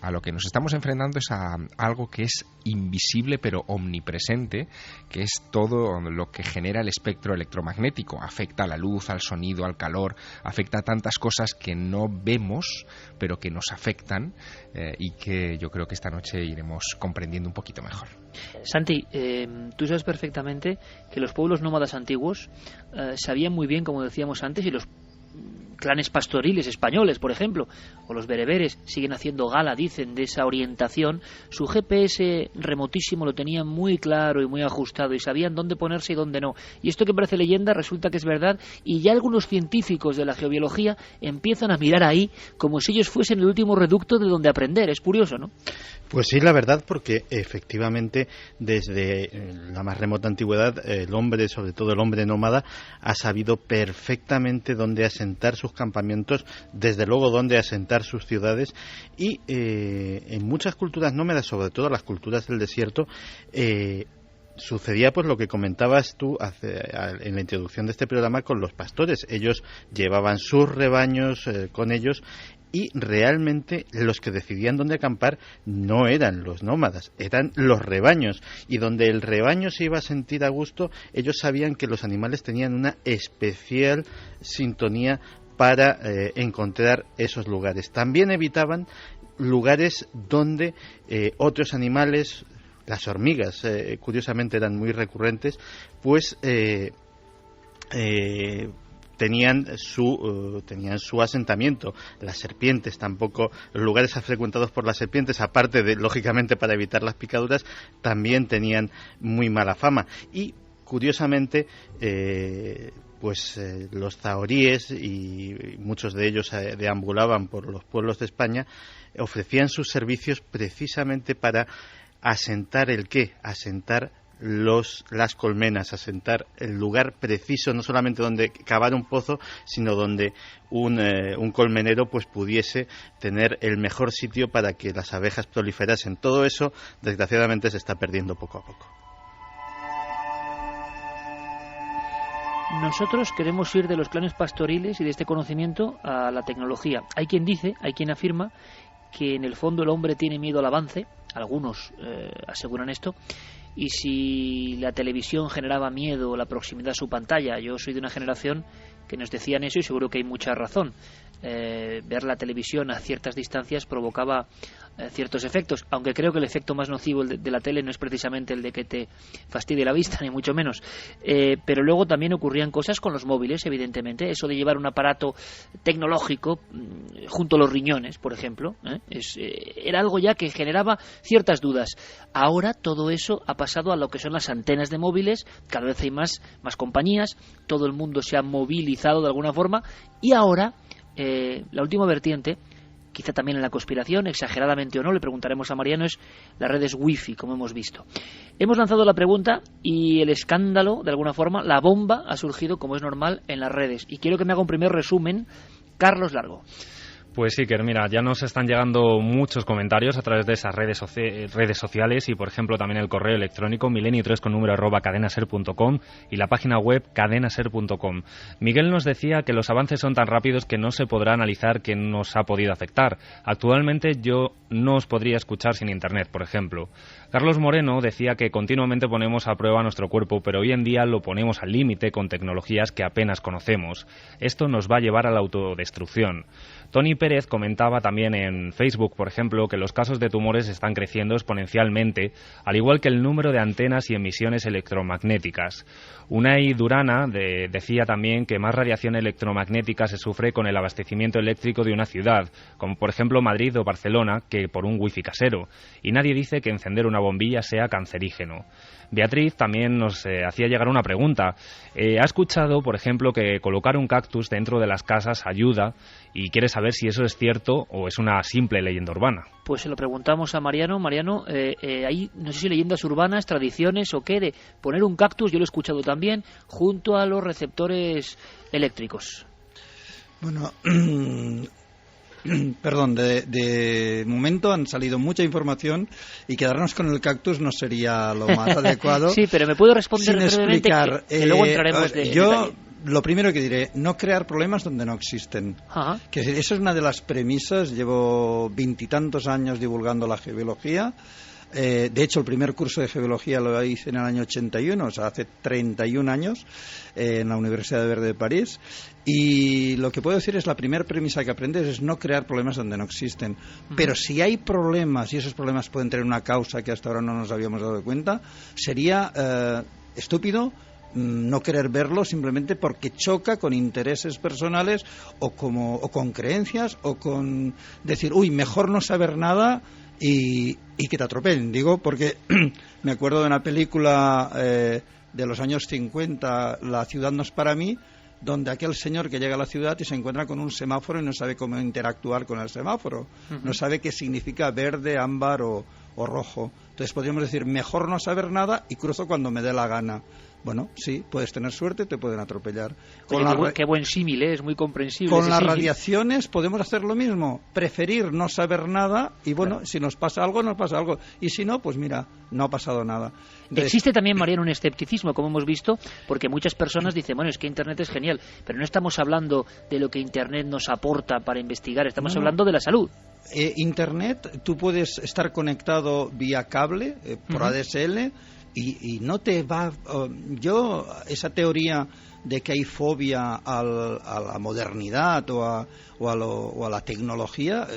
a lo que nos estamos enfrentando es a algo que es invisible pero omnipresente, que es todo lo que genera el espectro electromagnético. Afecta a la luz, al sonido, al calor, afecta a tantas cosas que no vemos pero que nos afectan, y que yo creo que esta noche iremos comprendiendo un poquito mejor. Santi, tú sabes perfectamente que los pueblos nómadas antiguos sabían muy bien, como decíamos antes, y los clanes pastoriles españoles, por ejemplo, o los bereberes, siguen haciendo gala, dicen, de esa orientación. Su GPS remotísimo lo tenían muy claro y muy ajustado, y sabían dónde ponerse y dónde no. Y esto que parece leyenda resulta que es verdad, y ya algunos científicos de la geobiología empiezan a mirar ahí como si ellos fuesen el último reducto de donde aprender. Es curioso, ¿no? Pues sí, la verdad, porque efectivamente desde la más remota antigüedad el hombre, sobre todo el hombre nómada, ha sabido perfectamente dónde asentar sus campamentos, desde luego donde asentar sus ciudades, y en muchas culturas nómadas, sobre todo las culturas del desierto, sucedía pues lo que comentabas tú en la introducción de este programa con los pastores. Ellos llevaban sus rebaños con ellos, y realmente los que decidían dónde acampar no eran los nómadas, eran los rebaños, y donde el rebaño se iba a sentir a gusto, ellos sabían que los animales tenían una especial sintonía para encontrar esos lugares. También evitaban lugares donde otros animales, las hormigas, curiosamente eran muy recurrentes, pues tenían su asentamiento. Las serpientes tampoco, los lugares frecuentados por las serpientes, aparte de, lógicamente, para evitar las picaduras, también tenían muy mala fama. Y curiosamente, los zahoríes, y muchos de ellos deambulaban por los pueblos de España, ofrecían sus servicios precisamente para asentar asentar las colmenas, asentar el lugar preciso, no solamente donde cavar un pozo, sino donde un colmenero pues pudiese tener el mejor sitio para que las abejas proliferasen. Todo eso, desgraciadamente, se está perdiendo poco a poco. Nosotros queremos ir de los clanes pastoriles y de este conocimiento a la tecnología. Hay quien afirma que en el fondo el hombre tiene miedo al avance, algunos aseguran esto, y si la televisión generaba miedo, la proximidad a su pantalla, yo soy de una generación que nos decían eso y seguro que hay mucha razón. Ver la televisión a ciertas distancias provocaba ciertos efectos, aunque creo que el efecto más nocivo de la tele no es precisamente el de que te fastidie la vista, ni mucho menos, pero luego también ocurrían cosas con los móviles, evidentemente, eso de llevar un aparato tecnológico junto a los riñones, por ejemplo, era algo ya que generaba ciertas dudas. Ahora todo eso ha pasado a lo que son las antenas de móviles, cada vez hay más compañías, todo el mundo se ha movilizado de alguna forma, y ahora la última vertiente, quizá también en la conspiración, exageradamente o no, le preguntaremos a Mariano, es las redes wifi, como hemos visto. Hemos lanzado la pregunta y el escándalo, de alguna forma, la bomba ha surgido, como es normal, en las redes. Y quiero que me haga un primer resumen, Carlos Largo. Pues sí, que mira, ya nos están llegando muchos comentarios a través de esas redes sociales, y por ejemplo también el correo electrónico milenio3@cadenaser.com y la página web cadenaser.com. Miguel nos decía que los avances son tan rápidos que no se podrá analizar qué nos ha podido afectar. Actualmente yo no os podría escuchar sin internet, por ejemplo. Carlos Moreno decía que continuamente ponemos a prueba nuestro cuerpo, pero hoy en día lo ponemos al límite con tecnologías que apenas conocemos. Esto nos va a llevar a la autodestrucción. Tony Pérez comentaba también en Facebook, por ejemplo, que los casos de tumores están creciendo exponencialmente, al igual que el número de antenas y emisiones electromagnéticas. Unai Durana decía también que más radiación electromagnética se sufre con el abastecimiento eléctrico de una ciudad, como por ejemplo Madrid o Barcelona, que por un wifi casero. Y nadie dice que encender una bombilla sea cancerígeno. Beatriz también nos hacía llegar una pregunta. Ha escuchado, por ejemplo, que colocar un cactus dentro de las casas ayuda, y quiere saber si eso es cierto o es una simple leyenda urbana. Pues se lo preguntamos a Mariano. Mariano, hay, no sé si leyendas urbanas, tradiciones o qué, de poner un cactus, yo lo he escuchado también, junto a los receptores eléctricos. Bueno, perdón, de momento han salido mucha información y quedarnos con el cactus no sería lo más adecuado. Sí, pero me puedo responder brevemente que luego entraremos yo lo primero que diré, no crear problemas donde no existen. Ajá. Que eso es una de las premisas. Llevo 20 y tantos años divulgando la geobiología. De hecho, el primer curso de geobiología lo hice en el año 81, o sea, hace 31 años, en la Universidad de Verde de París. Y lo que puedo decir es, la primera premisa que aprendes es no crear problemas donde no existen. Pero si hay problemas, y esos problemas pueden tener una causa que hasta ahora no nos habíamos dado cuenta, sería estúpido no querer verlo simplemente porque choca con intereses personales o con creencias, o con decir, uy, mejor no saber nada y que te atropellen. Digo porque me acuerdo de una película de los años 50, La ciudad no es para mí, donde aquel señor que llega a la ciudad y se encuentra con un semáforo y no sabe cómo interactuar con el semáforo, no sabe qué significa verde, ámbar o o rojo. Entonces podríamos decir, mejor no saber nada y cruzo cuando me dé la gana. Bueno, sí, puedes tener suerte, te pueden atropellar. Oye, qué buen símil, es muy comprensible. Con las radiaciones podemos hacer lo mismo, preferir no saber nada y bueno, claro, si nos pasa algo, nos pasa algo. Y si no, pues mira, no ha pasado nada. Entonces, existe también, Mariano, un escepticismo, como hemos visto, porque muchas personas dicen, bueno, es que Internet es genial, pero no estamos hablando de lo que Internet nos aporta para investigar, estamos hablando de la salud. Internet, tú puedes estar conectado vía cable, por ADSL, y no te va... yo, esa teoría de que hay fobia a la modernidad o a la tecnología,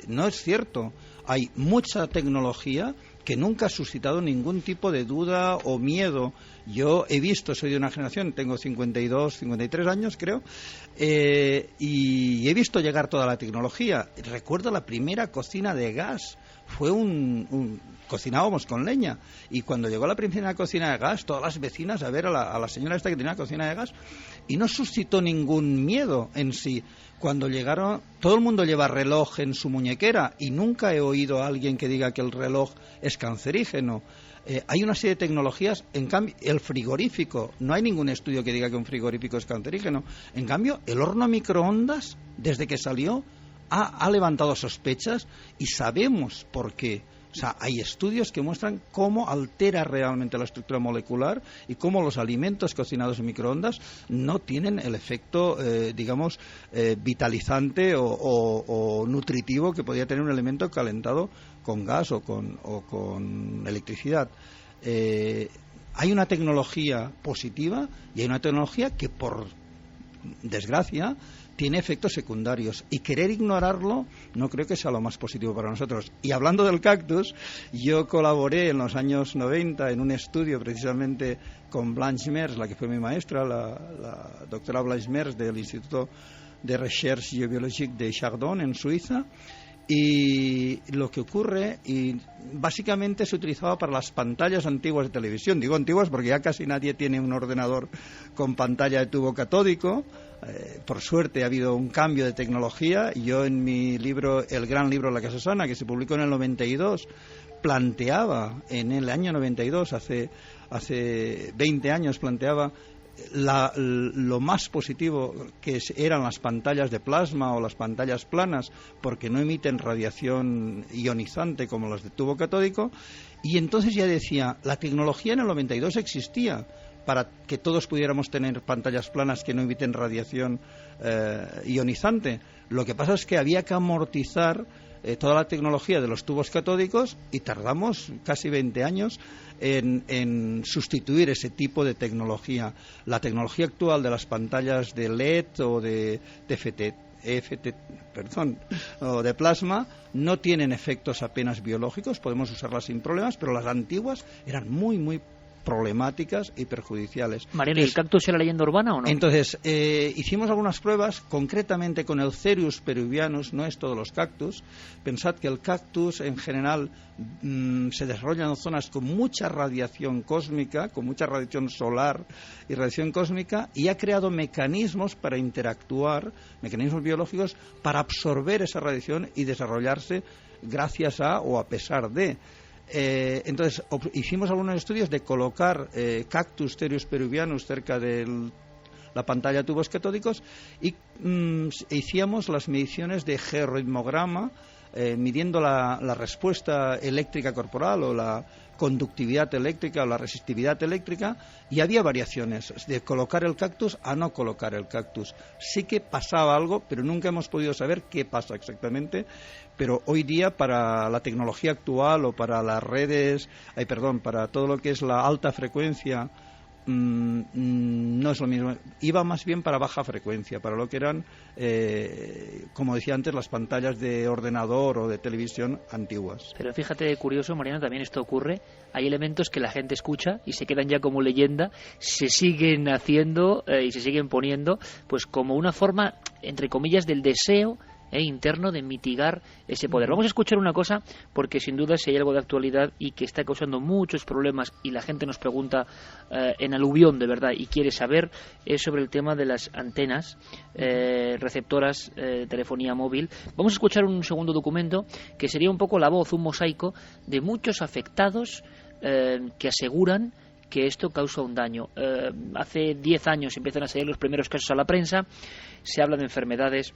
no es cierto. Hay mucha tecnología que nunca ha suscitado ningún tipo de duda o miedo. Yo he visto, soy de una generación, tengo 52, 53 años creo, y he visto llegar toda la tecnología. Recuerdo la primera cocina de gas, fue cocinábamos con leña, y cuando llegó la primera cocina de gas, todas las vecinas a ver a la señora esta que tenía cocina de gas, y no suscitó ningún miedo en sí. Cuando llegaron, todo el mundo lleva reloj en su muñequera y nunca he oído a alguien que diga que el reloj es cancerígeno. Hay una serie de tecnologías, en cambio, el frigorífico, no hay ningún estudio que diga que un frigorífico es cancerígeno. En cambio, el horno microondas, desde que salió, ha levantado sospechas y sabemos por qué. O sea, hay estudios que muestran cómo altera realmente la estructura molecular y cómo los alimentos cocinados en microondas no tienen el efecto, vitalizante o nutritivo que podría tener un alimento calentado con gas o con electricidad. Hay una tecnología positiva y hay una tecnología que, por desgracia, tiene efectos secundarios, y querer ignorarlo no creo que sea lo más positivo para nosotros. Y hablando del cactus, yo colaboré en los años 90 en un estudio precisamente con Blanche Mers, la que fue mi maestra, la doctora Blanche Mers del Instituto de Recherche Géobiologique de Chardon en Suiza. Y lo que ocurre, y básicamente se utilizaba para las pantallas antiguas de televisión. Digo antiguas porque ya casi nadie tiene un ordenador con pantalla de tubo catódico. Por suerte ha habido un cambio de tecnología. Yo en mi libro, el gran libro de la Casa Sana, que se publicó en el 92, planteaba, en el año 92, hace 20 años, planteaba lo más positivo que eran las pantallas de plasma o las pantallas planas, porque no emiten radiación ionizante como las de tubo catódico. Y entonces ya decía, la tecnología en el 92 existía para que todos pudiéramos tener pantallas planas que no emiten radiación ionizante. Lo que pasa es que había que amortizar toda la tecnología de los tubos catódicos y tardamos casi 20 años en sustituir ese tipo de tecnología. La tecnología actual de las pantallas de LED o de o de plasma no tienen efectos apenas biológicos, podemos usarlas sin problemas, pero las antiguas eran muy, muy problemáticas y perjudiciales. Mariano, ¿y el cactus era leyenda urbana o no? Entonces, hicimos algunas pruebas, concretamente con el Cereus peruvianus, no es todos los cactus. Pensad que el cactus en general se desarrolla en zonas con mucha radiación cósmica, con mucha radiación solar y radiación cósmica, y ha creado mecanismos para interactuar, mecanismos biológicos para absorber esa radiación y desarrollarse gracias a o a pesar de. Entonces hicimos algunos estudios de colocar cactus Cereus peruvianus cerca de la pantalla de tubos catódicos y hicimos las mediciones de georritmograma, midiendo la respuesta eléctrica corporal o la conductividad eléctrica o la resistividad eléctrica, y había variaciones de colocar el cactus a no colocar el cactus. Sí que pasaba algo, pero nunca hemos podido saber qué pasa exactamente. Pero hoy día, para la tecnología actual o para las redes, para todo lo que es la alta frecuencia, no es lo mismo. Iba más bien para baja frecuencia, para lo que eran, como decía antes, las pantallas de ordenador o de televisión antiguas. Pero fíjate, curioso, Mariano, también esto ocurre. Hay elementos que la gente escucha y se quedan ya como leyenda, se siguen haciendo y se siguen poniendo, pues como una forma, entre comillas, del deseo interno de mitigar ese poder. Vamos a escuchar una cosa, porque sin duda si hay algo de actualidad y que está causando muchos problemas y la gente nos pregunta en aluvión de verdad y quiere saber, es sobre el tema de las antenas receptoras de telefonía móvil. Vamos a escuchar un segundo documento que sería un poco la voz, un mosaico de muchos afectados que aseguran que esto causa un daño. Hace 10 años empiezan a salir los primeros casos a la prensa, se habla de enfermedades.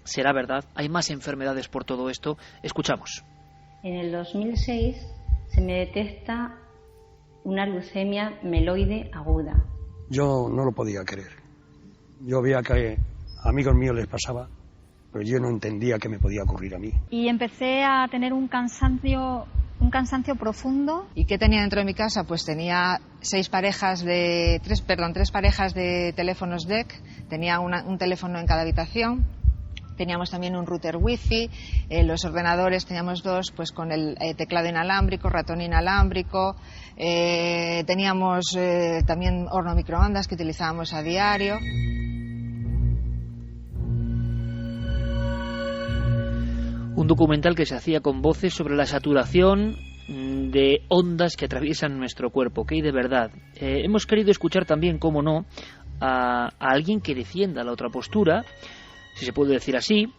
¿Será verdad? ¿Hay más enfermedades por todo esto? Escuchamos. En el 2006 se me detecta una leucemia meloide aguda. Yo no lo podía creer. Yo veía que a amigos míos les pasaba, pero yo no entendía qué me podía ocurrir a mí. Y empecé a tener un cansancio profundo. ¿Y qué tenía dentro de mi casa? Pues tenía tres parejas de teléfonos DEC, tenía un teléfono en cada habitación, teníamos también un router wifi, los ordenadores teníamos 2 pues con el teclado inalámbrico, ratón inalámbrico, teníamos también horno microondas que utilizábamos a diario. Un documental que se hacía con voces sobre la saturación de ondas que atraviesan nuestro cuerpo, que hay de verdad. Hemos querido escuchar también, cómo no, a alguien que defienda la otra postura, si se puede decir así,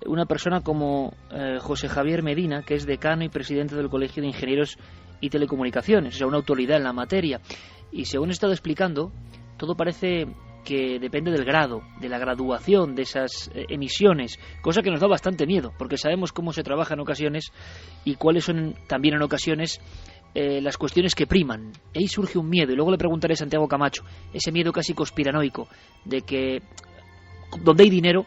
una persona como José Javier Medina, que es decano y presidente del Colegio de Ingenieros y Telecomunicaciones, o sea, una autoridad en la materia. Y según he estado explicando, todo parece que depende del grado, de la graduación de esas emisiones, cosa que nos da bastante miedo, porque sabemos cómo se trabaja en ocasiones y cuáles son también en ocasiones las cuestiones que priman. Ahí surge un miedo, y luego le preguntaré a Santiago Camacho, ese miedo casi conspiranoico, de que donde hay dinero,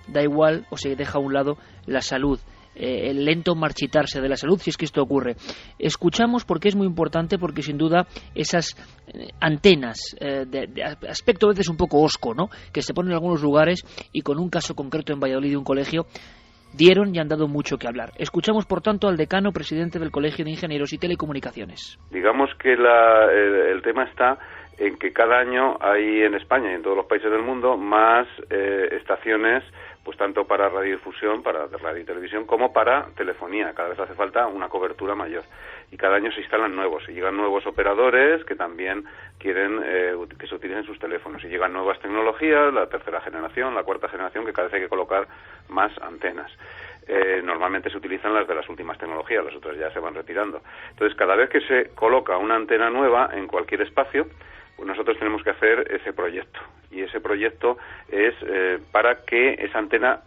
da igual o se deja a un lado la salud, el lento marchitarse de la salud, si es que esto ocurre. Escuchamos, porque es muy importante, porque sin duda esas antenas de aspecto a veces un poco hosco, ¿no?, que se ponen en algunos lugares, y con un caso concreto en Valladolid de un colegio, dieron y han dado mucho que hablar. Escuchamos, por tanto, al decano presidente del Colegio de Ingenieros y Telecomunicaciones. Digamos que el tema está en que cada año hay en España y en todos los países del mundo más estaciones, pues tanto para radiodifusión, para radio y televisión, como para telefonía. Cada vez hace falta una cobertura mayor. Y cada año se instalan nuevos. Y llegan nuevos operadores que también quieren que se utilicen sus teléfonos. Y llegan nuevas tecnologías, la tercera generación, la cuarta generación, que cada vez hay que colocar más antenas. Normalmente se utilizan las de las últimas tecnologías, las otras ya se van retirando. Entonces, cada vez que se coloca una antena nueva en cualquier espacio, pues nosotros tenemos que hacer ese proyecto. Y ese proyecto es para que esa antena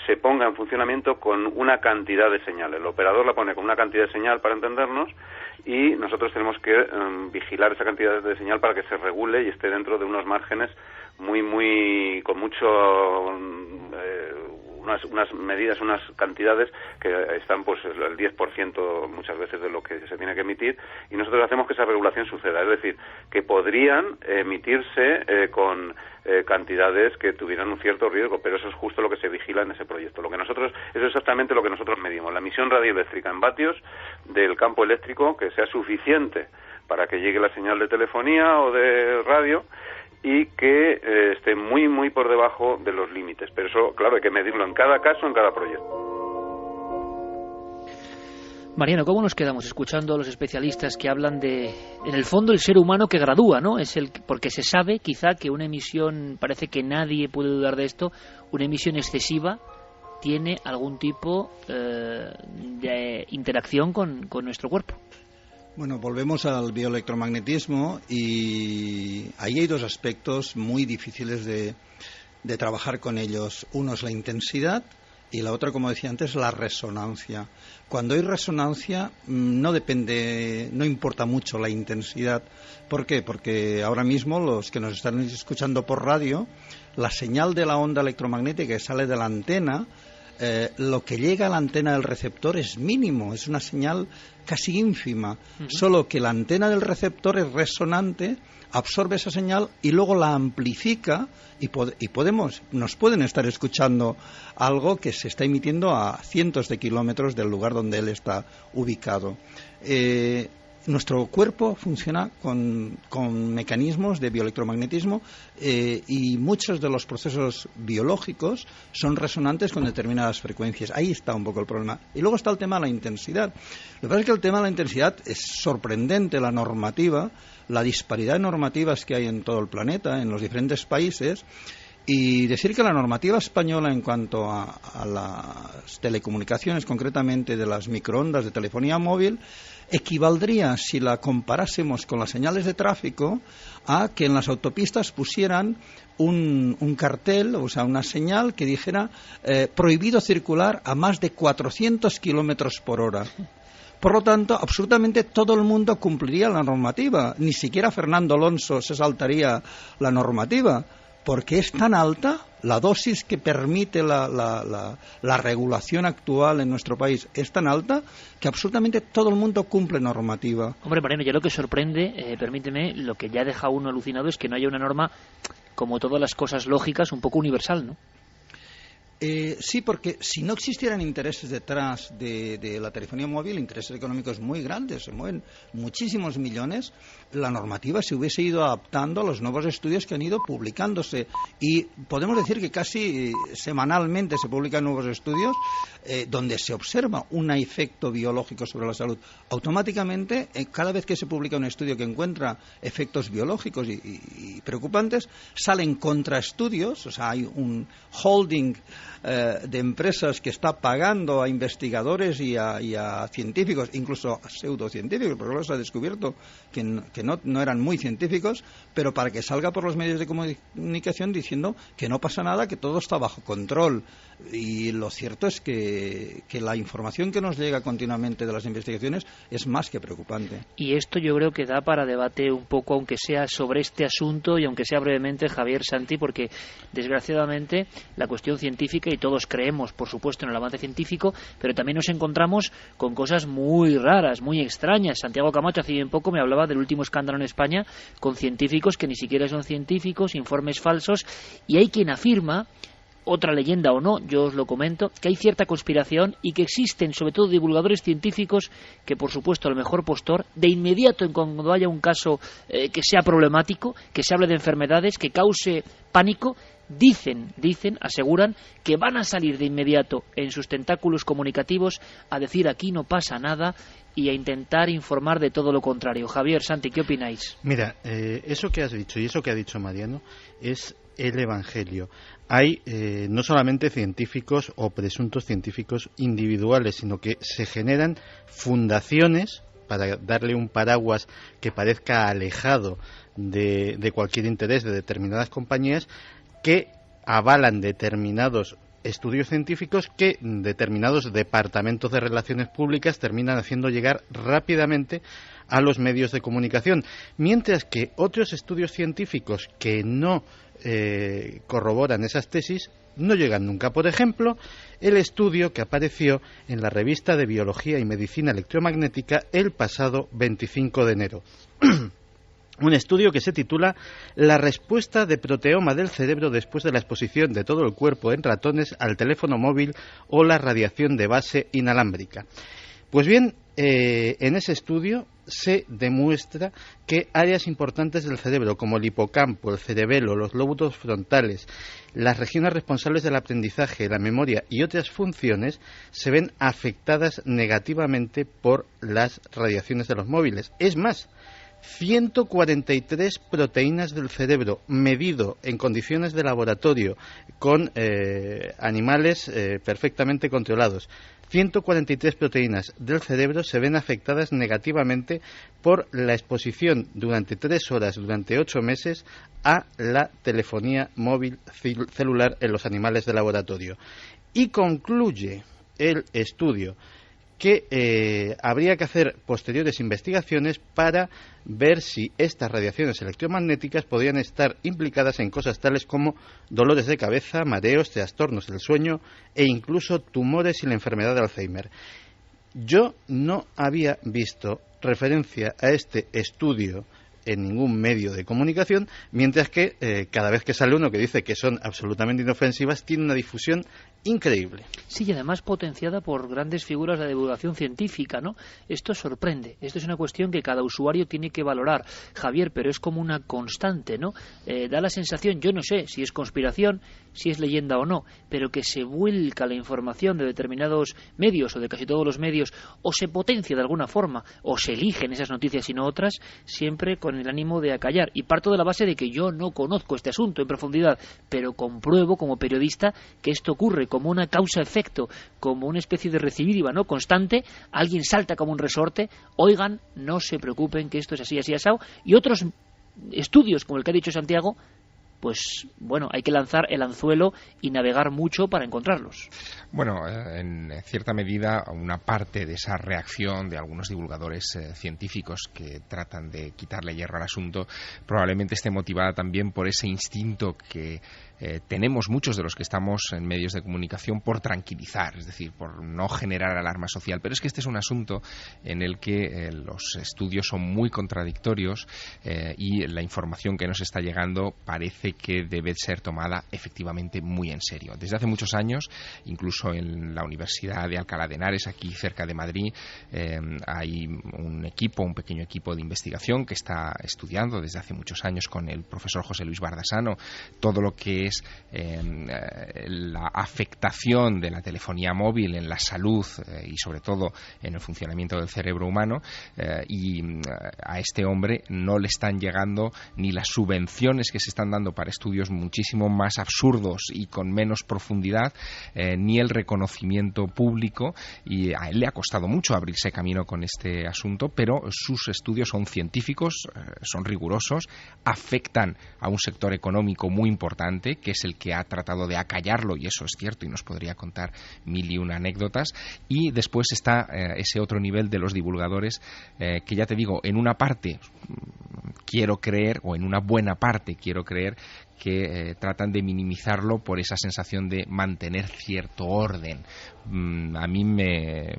se ponga en funcionamiento con una cantidad de señal. El operador la pone con una cantidad de señal, para entendernos, y nosotros tenemos que vigilar esa cantidad de señal para que se regule y esté dentro de unos márgenes con mucho unas medidas, unas cantidades que están pues el 10% muchas veces de lo que se tiene que emitir, y nosotros hacemos que esa regulación suceda, es decir, que podrían emitirse con cantidades que tuvieran un cierto riesgo, pero eso es justo lo que se vigila en ese proyecto. Eso es exactamente lo que nosotros medimos, la emisión radioeléctrica en vatios del campo eléctrico, que sea suficiente para que llegue la señal de telefonía o de radio, y que esté muy, muy por debajo de los límites. Pero eso, claro, hay que medirlo en cada caso, en cada proyecto. Mariano, ¿cómo nos quedamos escuchando a los especialistas que hablan de, en el fondo, el ser humano que gradúa, ¿no? Porque se sabe, quizá, que una emisión, parece que nadie puede dudar de esto, una emisión excesiva tiene algún tipo de interacción con nuestro cuerpo. Bueno, volvemos al bioelectromagnetismo, y ahí hay dos aspectos muy difíciles de trabajar con ellos. Uno es la intensidad y la otra, como decía antes, la resonancia. Cuando hay resonancia no importa mucho la intensidad. ¿Por qué? Porque ahora mismo los que nos están escuchando por radio, la señal de la onda electromagnética que sale de la antena, lo que llega a la antena del receptor es mínimo, es una señal casi ínfima, solo que la antena del receptor es resonante, absorbe esa señal y luego la amplifica, y nos pueden estar escuchando algo que se está emitiendo a cientos de kilómetros del lugar donde él está ubicado. nuestro cuerpo funciona con mecanismos de bioelectromagnetismo y muchos de los procesos biológicos son resonantes con determinadas frecuencias. Ahí está un poco el problema. Y luego está el tema de la intensidad. Lo que pasa es que el tema de la intensidad es sorprendente, la normativa, la disparidad de normativas que hay en todo el planeta, en los diferentes países. Y decir que la normativa española en cuanto a las telecomunicaciones, concretamente de las microondas de telefonía móvil, equivaldría, si la comparásemos con las señales de tráfico, a que en las autopistas pusieran un cartel, o sea, una señal que dijera prohibido circular a más de 400 kilómetros por hora. Por lo tanto, absolutamente todo el mundo cumpliría la normativa. Ni siquiera Fernando Alonso se saltaría la normativa, porque es tan alta, la dosis que permite la regulación actual en nuestro país es tan alta que absolutamente todo el mundo cumple normativa. Hombre, Mariano, ya lo que sorprende, permíteme, lo que ya deja a uno alucinado es que no haya una norma, como todas las cosas lógicas, un poco universal, ¿no? Sí, porque si no existieran intereses detrás de la telefonía móvil, intereses económicos muy grandes, se mueven muchísimos millones, la normativa se hubiese ido adaptando a los nuevos estudios que han ido publicándose. Y podemos decir que casi semanalmente se publican nuevos estudios donde se observa un efecto biológico sobre la salud. Automáticamente, cada vez que se publica un estudio que encuentra efectos biológicos y preocupantes, salen contraestudios, o sea, hay un holding de empresas que está pagando a investigadores y a científicos, incluso a pseudocientíficos, porque luego se ha descubierto que no eran muy científicos, pero para que salga por los medios de comunicación diciendo que no pasa nada, que todo está bajo control. Y lo cierto es que la información que nos llega continuamente de las investigaciones es más que preocupante. Y esto yo creo que da para debate un poco, aunque sea sobre este asunto y aunque sea brevemente, Javier, Santi, porque desgraciadamente la cuestión científica, y todos creemos, por supuesto, en el avance científico, pero también nos encontramos con cosas muy raras, muy extrañas. Santiago Camacho hace bien poco me hablaba del último escándalo en España con científicos que ni siquiera son científicos, informes falsos, y hay quien afirma, otra leyenda o no, yo os lo comento, que hay cierta conspiración y que existen sobre todo divulgadores científicos que, por supuesto, el mejor postor, de inmediato, en cuando haya un caso que sea problemático, que se hable de enfermedades, que cause pánico, dicen, aseguran que van a salir de inmediato en sus tentáculos comunicativos a decir aquí no pasa nada y a intentar informar de todo lo contrario. Javier, Santi, ¿qué opináis? Mira, eso que has dicho y eso que ha dicho Mariano es el Evangelio. Hay no solamente científicos o presuntos científicos individuales, sino que se generan fundaciones para darle un paraguas que parezca alejado de cualquier interés de determinadas compañías, que avalan determinados estudios científicos que determinados departamentos de relaciones públicas terminan haciendo llegar rápidamente a los medios de comunicación, mientras que otros estudios científicos que no corroboran esas tesis no llegan nunca. Por ejemplo, el estudio que apareció en la revista de Biología y Medicina Electromagnética el pasado 25 de enero. Un estudio que se titula La respuesta de proteoma del cerebro después de la exposición de todo el cuerpo en ratones al teléfono móvil o la radiación de base inalámbrica. Pues bien, en ese estudio se demuestra que áreas importantes del cerebro, como el hipocampo, el cerebelo, los lóbulos frontales, las regiones responsables del aprendizaje, la memoria y otras funciones, se ven afectadas negativamente por las radiaciones de los móviles. Es más, 143 proteínas del cerebro medido en condiciones de laboratorio con animales perfectamente controlados. 143 proteínas del cerebro se ven afectadas negativamente por la exposición durante 3 horas, durante 8 meses, a la telefonía móvil celular en los animales de laboratorio. Y concluye el estudio que habría que hacer posteriores investigaciones para ver si estas radiaciones electromagnéticas podrían estar implicadas en cosas tales como dolores de cabeza, mareos, trastornos del sueño e incluso tumores y la enfermedad de Alzheimer. Yo no había visto referencia a este estudio en ningún medio de comunicación, mientras que cada vez que sale uno que dice que son absolutamente inofensivas, tiene una difusión increíble. Sí, y además potenciada por grandes figuras de divulgación científica, ¿no? Esto sorprende. Esto es una cuestión que cada usuario tiene que valorar, Javier, pero es como una constante, ¿no? Da la sensación, yo no sé si es conspiración, si es leyenda o no, pero que se vuelca la información de determinados medios o de casi todos los medios, o se potencia de alguna forma, o se eligen esas noticias y no otras, siempre con el ánimo de acallar. Y parto de la base de que yo no conozco este asunto en profundidad, pero compruebo como periodista que esto ocurre como una causa-efecto, como una especie de recibir y no constante. Alguien salta como un resorte, oigan, no se preocupen que esto es así, así, asado, y otros estudios, como el que ha dicho Santiago, pues bueno, hay que lanzar el anzuelo y navegar mucho para encontrarlos. Bueno, en cierta medida, una parte de esa reacción de algunos divulgadores científicos que tratan de quitarle hierro al asunto probablemente esté motivada también por ese instinto que tenemos muchos de los que estamos en medios de comunicación por tranquilizar, es decir, por no generar alarma social. Pero es que este es un asunto en el que los estudios son muy contradictorios y la información que nos está llegando parece que debe ser tomada efectivamente muy en serio. Desde hace muchos años, incluso en la Universidad de Alcalá de Henares, aquí cerca de Madrid, hay un pequeño equipo de investigación que está estudiando desde hace muchos años con el profesor José Luis Bardasano todo lo que es la afectación de la telefonía móvil en la salud y sobre todo en el funcionamiento del cerebro humano, y a este hombre no le están llegando ni las subvenciones que se están dando para estudios muchísimo más absurdos y con menos profundidad, ni el reconocimiento público, y a él le ha costado mucho abrirse camino con este asunto, pero sus estudios son científicos, son rigurosos, afectan a un sector económico muy importante, que es el que ha tratado de acallarlo, y eso es cierto, y nos podría contar mil y una anécdotas. Y después está ese otro nivel de los divulgadores que, ya te digo, en una parte quiero creer, o en una buena parte quiero creer, que tratan de minimizarlo por esa sensación de mantener cierto orden. A mí me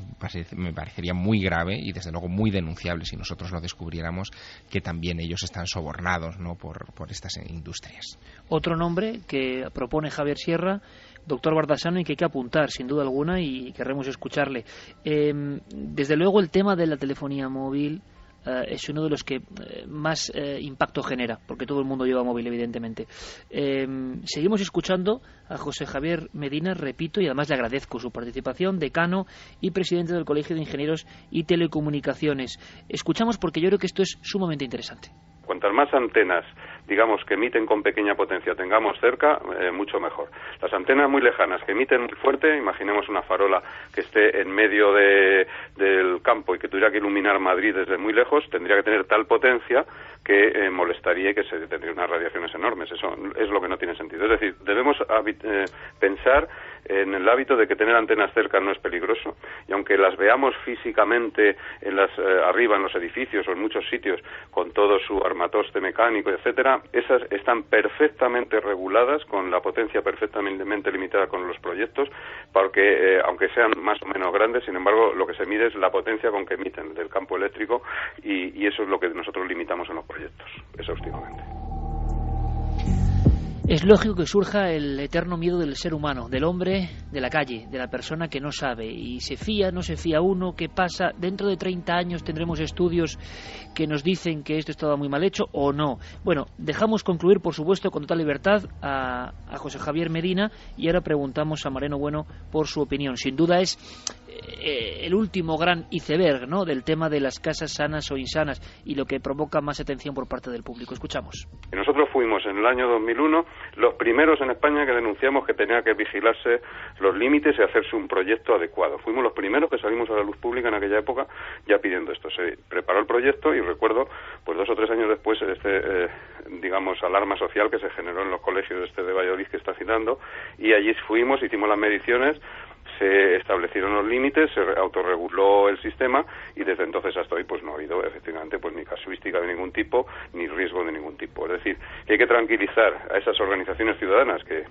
parecería muy grave y desde luego muy denunciable si nosotros lo descubriéramos, que también ellos están sobornados, ¿no?, por estas industrias. Otro nombre que propone Javier Sierra, doctor Bardasano, y que hay que apuntar sin duda alguna, y querremos escucharle. Desde luego el tema de la telefonía móvil es uno de los que más impacto genera, porque todo el mundo lleva móvil, evidentemente. Seguimos escuchando a José Javier Medina, repito, y además le agradezco su participación, decano y presidente del Colegio de Ingenieros y Telecomunicaciones. Escuchamos porque yo creo que esto es sumamente interesante. Cuantas más antenas, digamos, que emiten con pequeña potencia tengamos cerca, mucho mejor. Las antenas muy lejanas que emiten muy fuerte, imaginemos una farola que esté en medio del campo y que tuviera que iluminar Madrid desde muy lejos, tendría que tener tal potencia que molestaría y que se tendría unas radiaciones enormes. Eso es lo que no tiene sentido. Es decir, debemos pensar en el hábito de que tener antenas cerca no es peligroso, y aunque las veamos físicamente arriba en los edificios o en muchos sitios con todo su armatoste mecánico, etcétera, esas están perfectamente reguladas, con la potencia perfectamente limitada con los proyectos, porque aunque sean más o menos grandes, sin embargo, lo que se mide es la potencia con que emiten del campo eléctrico, y eso es lo que nosotros limitamos en los proyectos, exhaustivamente. Es lógico que surja el eterno miedo del ser humano, del hombre de la calle, de la persona que no sabe, y se fía, no se fía uno. ¿Qué pasa? Dentro de 30 años tendremos estudios que nos dicen que esto estaba muy mal hecho o no. Bueno, dejamos concluir, por supuesto, con total libertad a José Javier Medina, y ahora preguntamos a Mariano Bueno por su opinión. Sin duda es el último gran iceberg, ¿no?, del tema de las casas sanas o insanas, y lo que provoca más atención por parte del público. Escuchamos. Nosotros fuimos en el año 2001 los primeros en España que denunciamos que tenía que vigilarse los límites y hacerse un proyecto adecuado. Fuimos los primeros que salimos a la luz pública en aquella época ya pidiendo esto. Se preparó el proyecto y recuerdo, pues 2 o 3 años después, digamos, alarma social que se generó en los colegios de Valladolid que está citando, y allí fuimos, hicimos las mediciones, se establecieron los límites, se autorreguló el sistema, y desde entonces hasta hoy pues no ha habido efectivamente pues ni casuística de ningún tipo ni riesgo de ningún tipo. Es decir, que hay que tranquilizar a esas organizaciones ciudadanas que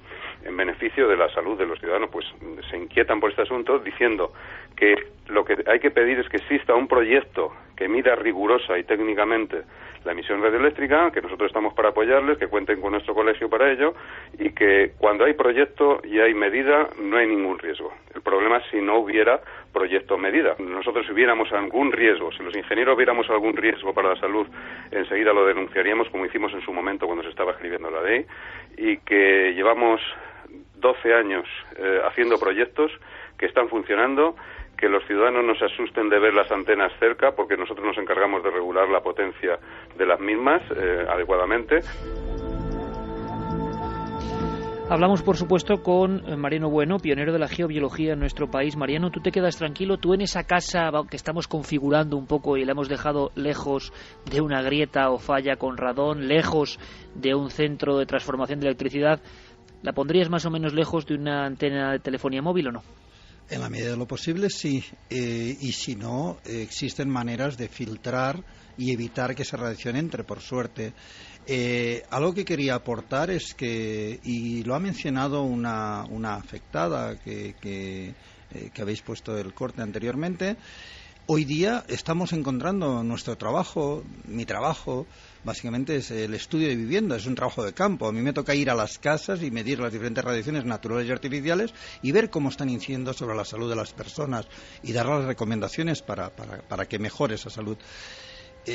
en beneficio de la salud de los ciudadanos pues se inquietan por este asunto, diciendo que lo que hay que pedir es que exista un proyecto que mida rigurosa y técnicamente la emisión radioeléctrica, que nosotros estamos para apoyarles, que cuenten con nuestro colegio para ello, y que cuando hay proyecto y hay medida no hay ningún riesgo. El problema es si no hubiera proyecto o medida. Nosotros si hubiéramos algún riesgo, si los ingenieros viéramos algún riesgo para la salud, enseguida lo denunciaríamos, como hicimos en su momento cuando se estaba escribiendo la ley, y que llevamos 12 años haciendo proyectos que están funcionando, que los ciudadanos no se asusten de ver las antenas cerca, porque nosotros nos encargamos de regular la potencia de las mismas adecuadamente. Hablamos, por supuesto, con Mariano Bueno, pionero de la geobiología en nuestro país. Mariano, tú te quedas tranquilo, tú en esa casa que estamos configurando un poco y la hemos dejado lejos de una grieta o falla con radón, lejos de un centro de transformación de electricidad, ¿la pondrías más o menos lejos de una antena de telefonía móvil o no? En la medida de lo posible, sí. Y si no, existen maneras de filtrar y evitar que esa radiación entre, por suerte. Algo que quería aportar es que, y lo ha mencionado una afectada que habéis puesto el corte anteriormente, hoy día estamos encontrando nuestro trabajo, mi trabajo, básicamente es el estudio de vivienda, es un trabajo de campo. A mí me toca ir a las casas y medir las diferentes radiaciones naturales y artificiales y ver cómo están incidiendo sobre la salud de las personas y dar las recomendaciones para que mejore esa salud.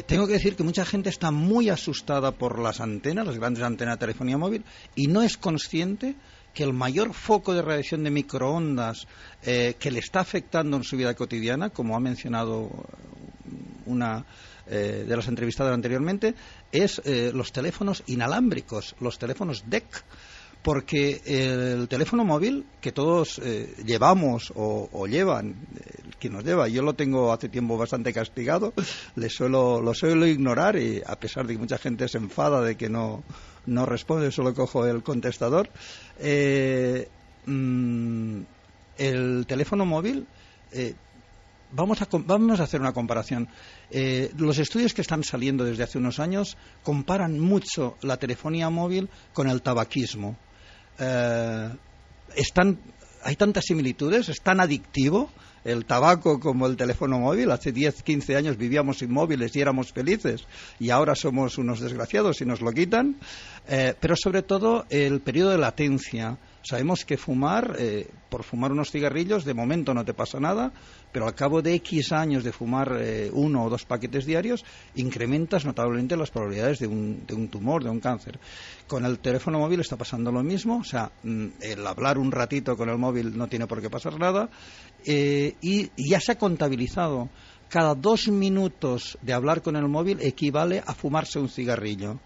Tengo que decir que mucha gente está muy asustada por las antenas, las grandes antenas de telefonía móvil, y no es consciente que el mayor foco de radiación de microondas que le está afectando en su vida cotidiana, como ha mencionado una de las entrevistadas anteriormente, es los teléfonos inalámbricos, los teléfonos DEC, porque el teléfono móvil que todos llevamos o llevan, quien nos lleva, yo lo tengo hace tiempo bastante castigado, lo suelo ignorar, y a pesar de que mucha gente se enfada de que no responde, solo cojo el contestador. El teléfono móvil, vamos a hacer una comparación. Los estudios que están saliendo desde hace unos años comparan mucho la telefonía móvil con el tabaquismo. Hay tantas similitudes, es tan adictivo el tabaco como el teléfono móvil. Hace 10, 15 años vivíamos sin móviles y éramos felices, y ahora somos unos desgraciados y nos lo quitan. Pero sobre todo el periodo de latencia. Sabemos que por fumar unos cigarrillos, de momento no te pasa nada, pero al cabo de X años de fumar 1 o 2 paquetes diarios, incrementas notablemente las probabilidades de un tumor, de un cáncer. Con el teléfono móvil está pasando lo mismo, o sea, el hablar un ratito con el móvil no tiene por qué pasar nada, y ya se ha contabilizado, cada 2 minutos de hablar con el móvil equivale a fumarse un cigarrillo.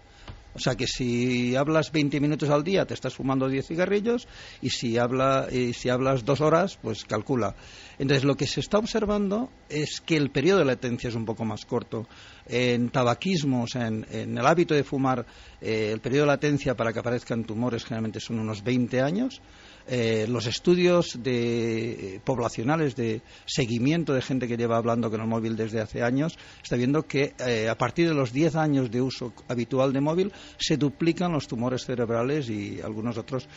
O sea que si hablas 20 minutos al día te estás fumando 10 cigarrillos, y si hablas 2 horas, pues calcula. Entonces lo que se está observando es que el periodo de latencia es un poco más corto. En tabaquismo, o sea, en el hábito de fumar, el periodo de latencia para que aparezcan tumores generalmente son unos 20 años. Los estudios poblacionales de seguimiento de gente que lleva hablando con el móvil desde hace años está viendo que a partir de los 10 años de uso habitual de móvil se duplican los tumores cerebrales y algunos otros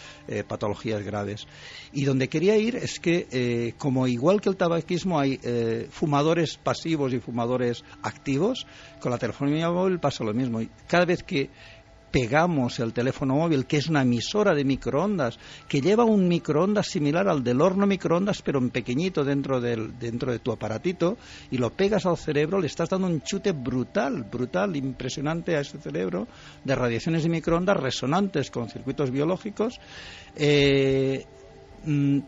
patologías graves. Y donde quería ir es que como igual que el tabaquismo hay fumadores pasivos y fumadores activos, con la telefonía móvil pasa lo mismo. Cada vez que pegamos el teléfono móvil, que es una emisora de microondas, que lleva un microondas similar al del horno microondas, pero en pequeñito dentro de tu aparatito, y lo pegas al cerebro, le estás dando un chute brutal, impresionante a ese cerebro, de radiaciones de microondas resonantes con circuitos biológicos.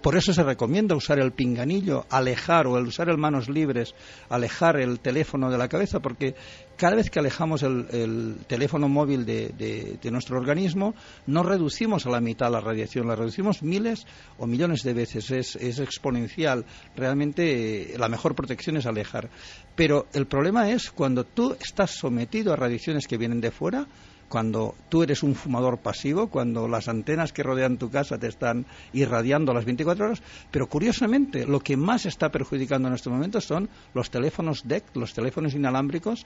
Por eso se recomienda usar el pinganillo, usar el manos libres, alejar el teléfono de la cabeza, porque cada vez que alejamos el teléfono móvil de nuestro organismo, no reducimos a la mitad la radiación, la reducimos miles o millones de veces, es exponencial. Realmente la mejor protección es alejar. Pero el problema es cuando tú estás sometido a radiaciones que vienen de fuera, cuando tú eres un fumador pasivo, cuando las antenas que rodean tu casa te están irradiando a las 24 horas, pero curiosamente lo que más está perjudicando en estos momentos son los teléfonos DEC, los teléfonos inalámbricos,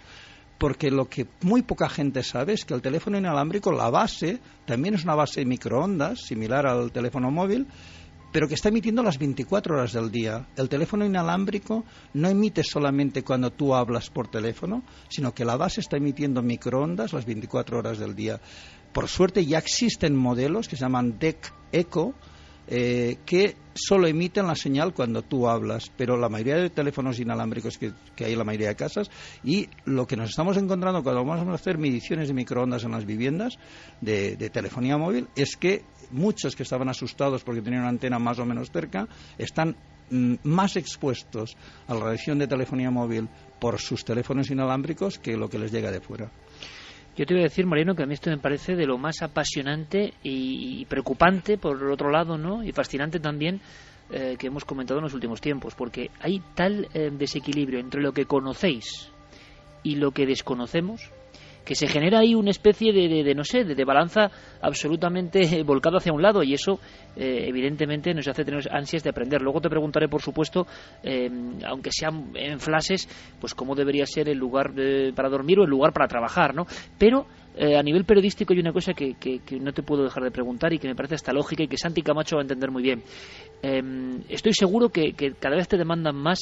porque lo que muy poca gente sabe es que el teléfono inalámbrico, la base, también es una base de microondas, similar al teléfono móvil, pero que está emitiendo las 24 horas del día. El teléfono inalámbrico no emite solamente cuando tú hablas por teléfono, sino que la base está emitiendo microondas las 24 horas del día. Por suerte ya existen modelos que se llaman DEC Eco, que solo emiten la señal cuando tú hablas, pero la mayoría de teléfonos inalámbricos que hay en la mayoría de casas, y lo que nos estamos encontrando cuando vamos a hacer mediciones de microondas en las viviendas de telefonía móvil es que muchos que estaban asustados porque tenían una antena más o menos cerca están más expuestos a la radiación de telefonía móvil por sus teléfonos inalámbricos que lo que les llega de fuera. Yo te voy a decir, Mariano, que a mí esto me parece de lo más apasionante y preocupante, por otro lado, ¿no? Y fascinante también, que hemos comentado en los últimos tiempos, porque hay tal desequilibrio entre lo que conocéis y lo que desconocemos, que se genera ahí una especie de balanza absolutamente volcado hacia un lado, y eso evidentemente nos hace tener ansias de aprender. Luego te preguntaré, por supuesto, aunque sean en flashes, pues cómo debería ser el lugar para dormir o el lugar para trabajar, ¿no? Pero a nivel periodístico hay una cosa que no te puedo dejar de preguntar y que me parece hasta lógica y que Santi Camacho va a entender muy bien. Estoy seguro que cada vez te demandan más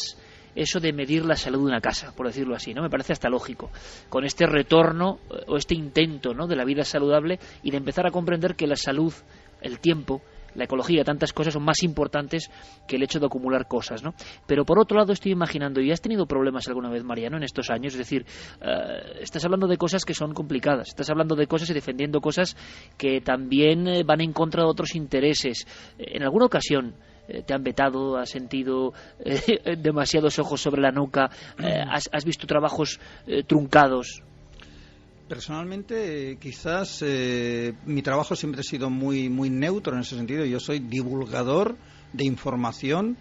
eso de medir la salud de una casa, por decirlo así, ¿no? Me parece hasta lógico, con este retorno o este intento, ¿no?, de la vida saludable y de empezar a comprender que la salud, el tiempo, la ecología, tantas cosas son más importantes que el hecho de acumular cosas, ¿no? Pero por otro lado estoy imaginando, ¿y has tenido problemas alguna vez, Mariano, en estos años? Es decir, estás hablando de cosas que son complicadas, estás hablando de cosas y defendiendo cosas que también van en contra de otros intereses. En alguna ocasión te han vetado, has sentido demasiados ojos sobre la nuca, has visto trabajos truncados. Personalmente, quizás mi trabajo siempre ha sido muy neutro en ese sentido. Yo soy divulgador de información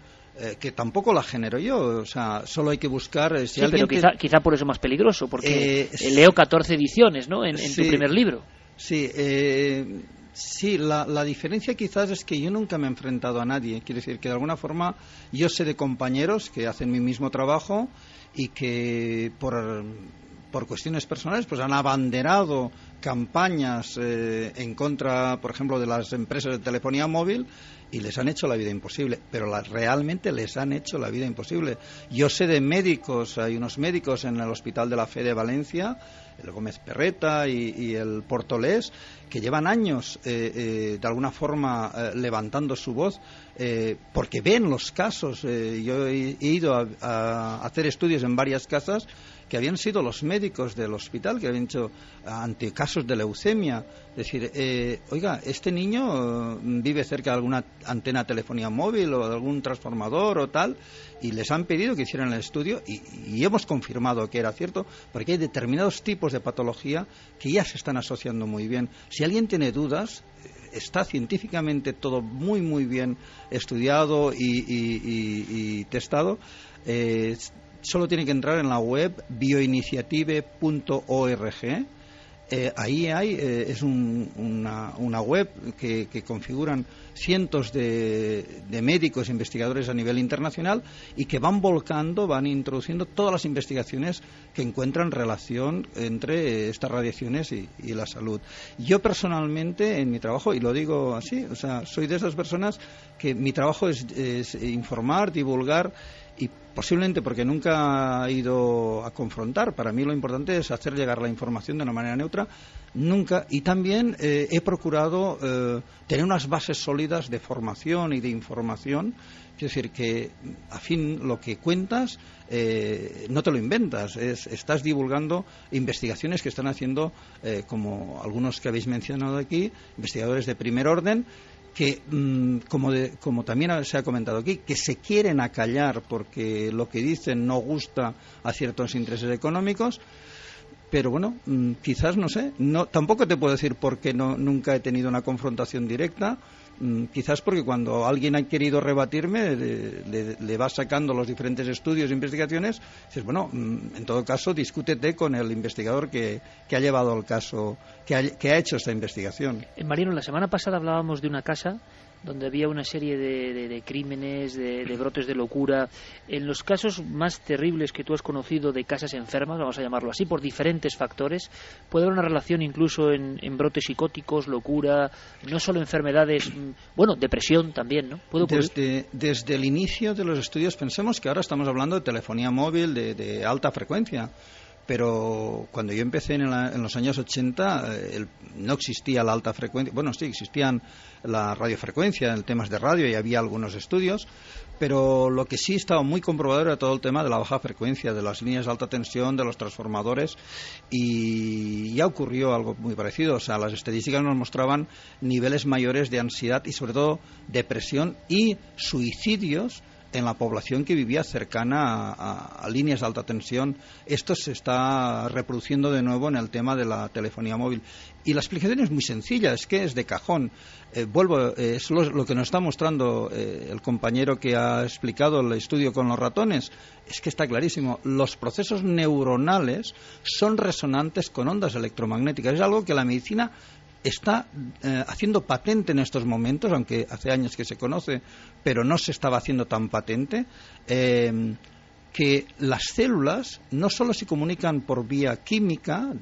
que tampoco la genero yo, o sea, solo hay que buscar... Si sí, pero quizá por eso es más peligroso, porque leo 14 ediciones, ¿no?, en sí, tu primer libro. Sí, sí, la diferencia quizás es que yo nunca me he enfrentado a nadie. Quiere decir que de alguna forma yo sé de compañeros que hacen mi mismo trabajo y que por cuestiones personales pues han abanderado campañas en contra, por ejemplo, de las empresas de telefonía móvil y les han hecho la vida imposible, pero realmente les han hecho la vida imposible. Yo sé de médicos, hay unos médicos en el Hospital de la Fe de Valencia, el Gómez Perreta y el Portolés, que llevan años de alguna forma levantando su voz porque ven los casos. Yo he ido a hacer estudios en varias casas que habían sido los médicos del hospital que habían hecho ante casos de leucemia. Es decir, oiga, este niño vive cerca de alguna antena de telefonía móvil o de algún transformador o tal, y les han pedido que hicieran el estudio y hemos confirmado que era cierto, porque hay determinados tipos de patología que ya se están asociando muy bien. Si alguien tiene dudas, está científicamente todo muy bien estudiado y testado. Solo tiene que entrar en la web bioinitiative.org. Ahí es una web que configuran cientos de médicos e investigadores a nivel internacional y que van introduciendo todas las investigaciones que encuentran relación entre estas radiaciones y la salud. Yo personalmente en mi trabajo, y lo digo así, o sea, soy de esas personas que mi trabajo es informar, divulgar, y posiblemente porque nunca he ido a confrontar. Para mí lo importante es hacer llegar la información de una manera neutra. Nunca. Y también he procurado tener unas bases sólidas de formación y de información. Es decir, que a fin lo que cuentas no te lo inventas. Estás divulgando investigaciones que están haciendo, como algunos que habéis mencionado aquí, investigadores de primer orden, que, como también se ha comentado aquí, que se quieren acallar porque lo que dicen no gusta a ciertos intereses económicos. Pero bueno, quizás, no sé, tampoco te puedo decir por qué nunca he tenido una confrontación directa. Quizás porque cuando alguien ha querido rebatirme le va sacando los diferentes estudios e investigaciones, dices, bueno, en todo caso discútete con el investigador que ha llevado el caso, que ha hecho esta investigación. Mariano, la semana pasada hablábamos de una casa donde había una serie de crímenes, de brotes de locura. En los casos más terribles que tú has conocido de casas enfermas, vamos a llamarlo así, por diferentes factores, puede haber una relación incluso en brotes psicóticos, locura, no solo enfermedades, bueno, depresión también, ¿no? ¿Puede ocurrir? Desde el inicio de los estudios, pensemos que ahora estamos hablando de telefonía móvil de alta frecuencia. Pero cuando yo empecé en los años 80 no existía la alta frecuencia. Bueno, sí, existían la radiofrecuencia en temas de radio y había algunos estudios, pero lo que sí estaba muy comprobado era todo el tema de la baja frecuencia, de las líneas de alta tensión, de los transformadores, y ya ocurrió algo muy parecido. O sea, las estadísticas nos mostraban niveles mayores de ansiedad y sobre todo depresión y suicidios en la población que vivía cercana a líneas de alta tensión. Esto se está reproduciendo de nuevo en el tema de la telefonía móvil. Y la explicación es muy sencilla, es que es de cajón. Es lo que nos está mostrando el compañero que ha explicado el estudio con los ratones. Es que está clarísimo. Los procesos neuronales son resonantes con ondas electromagnéticas. Es algo que la medicina está haciendo patente en estos momentos, aunque hace años que se conoce, pero no se estaba haciendo tan patente, que las células no solo se comunican por vía química,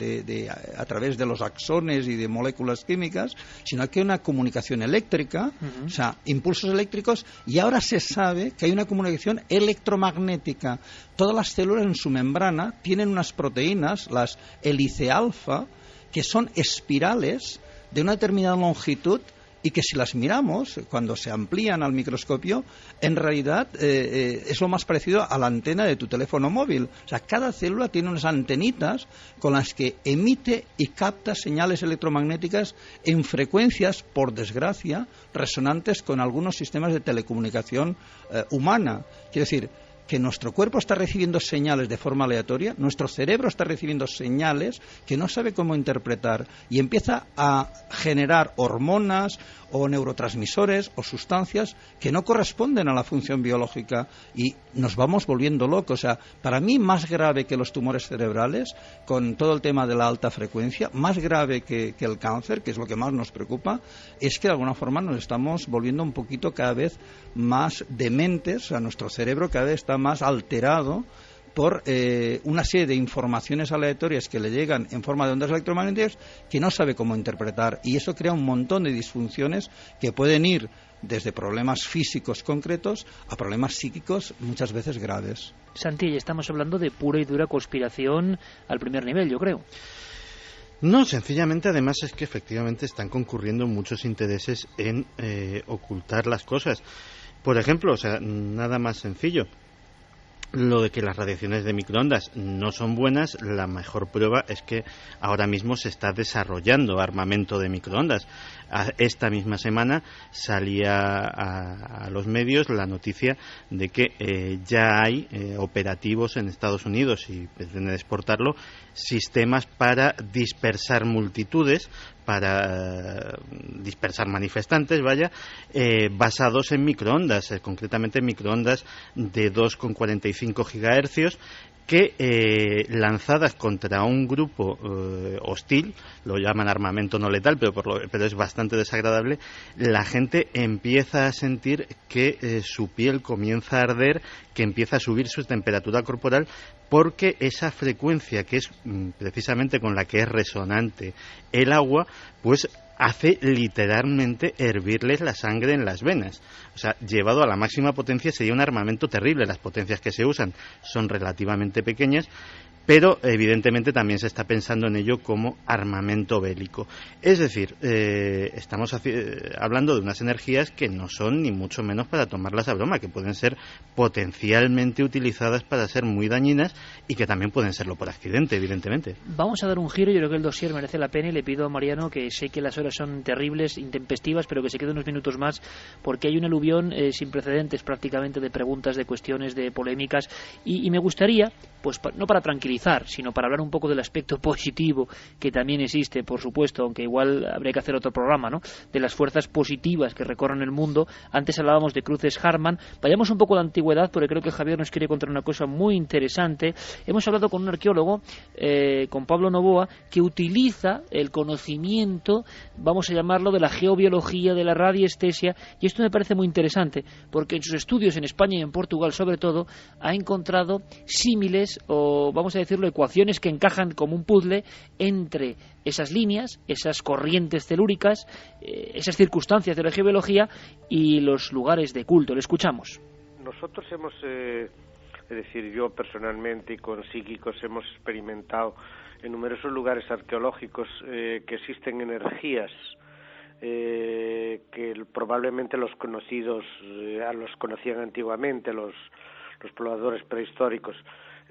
a través de los axones y de moléculas químicas, sino que hay una comunicación eléctrica, o sea, impulsos eléctricos, y ahora se sabe que hay una comunicación electromagnética. Todas las células en su membrana tienen unas proteínas, las hélice alfa, que son espirales de una determinada longitud y que si las miramos, cuando se amplían al microscopio, en realidad es lo más parecido a la antena de tu teléfono móvil. O sea, cada célula tiene unas antenitas con las que emite y capta señales electromagnéticas en frecuencias, por desgracia, resonantes con algunos sistemas de telecomunicación humana. Quiero decir, que nuestro cuerpo está recibiendo señales de forma aleatoria, nuestro cerebro está recibiendo señales que no sabe cómo interpretar y empieza a generar hormonas o neurotransmisores o sustancias que no corresponden a la función biológica y nos vamos volviendo locos. O sea, para mí más grave que los tumores cerebrales, con todo el tema de la alta frecuencia, más grave que el cáncer, que es lo que más nos preocupa, es que de alguna forma nos estamos volviendo un poquito cada vez más dementes, o sea, nuestro cerebro cada vez está más alterado por una serie de informaciones aleatorias que le llegan en forma de ondas electromagnéticas que no sabe cómo interpretar, y eso crea un montón de disfunciones que pueden ir desde problemas físicos concretos a problemas psíquicos muchas veces graves. Santi, estamos hablando de pura y dura conspiración al primer nivel, yo creo. No, sencillamente además es que efectivamente están concurriendo muchos intereses en ocultar las cosas. Por ejemplo, o sea, nada más sencillo, lo de que las radiaciones de microondas no son buenas, la mejor prueba es que ahora mismo se está desarrollando armamento de microondas. Esta misma semana salía a los medios la noticia de que ya hay operativos en Estados Unidos y pretenden exportarlo, sistemas para dispersar multitudes, para dispersar manifestantes, basados en microondas, concretamente en microondas de 2,45 gigahercios, que lanzadas contra un grupo hostil, lo llaman armamento no letal, pero es bastante desagradable, la gente empieza a sentir que su piel comienza a arder, que empieza a subir su temperatura corporal, porque esa frecuencia, que es precisamente con la que es resonante el agua, pues hace literalmente hervirles la sangre en las venas. O sea, llevado a la máxima potencia sería un armamento terrible. Las potencias que se usan son relativamente pequeñas, pero evidentemente también se está pensando en ello como armamento bélico. Es decir, estamos hablando de unas energías que no son ni mucho menos para tomarlas a broma, que pueden ser potencialmente utilizadas para ser muy dañinas y que también pueden serlo por accidente, evidentemente. Vamos a dar un giro, yo creo que el dossier merece la pena y le pido a Mariano, que sé que las horas son terribles, intempestivas, pero que se quede unos minutos más, porque hay una aluvión sin precedentes prácticamente de preguntas, de cuestiones, de polémicas, y me gustaría, pues no para tranquilizar, sino para hablar un poco del aspecto positivo que también existe, por supuesto, aunque igual habría que hacer otro programa, ¿no?, de las fuerzas positivas que recorren el mundo. Antes hablábamos de cruces Harman, vayamos un poco a la antigüedad, porque creo que Javier nos quiere contar una cosa muy interesante. Hemos hablado con un arqueólogo, con Pablo Novoa, que utiliza el conocimiento, vamos a llamarlo, de la geobiología, de la radiestesia, y esto me parece muy interesante, porque en sus estudios en España y en Portugal sobre todo, ha encontrado símiles, o vamos a decirlo, ecuaciones que encajan como un puzzle entre esas líneas, esas corrientes telúricas, esas circunstancias de la geobiología y los lugares de culto. Le escuchamos. Nosotros hemos, es decir, yo personalmente y con psíquicos hemos experimentado en numerosos lugares arqueológicos que existen energías que probablemente los conocidos los conocían antiguamente, los pobladores prehistóricos.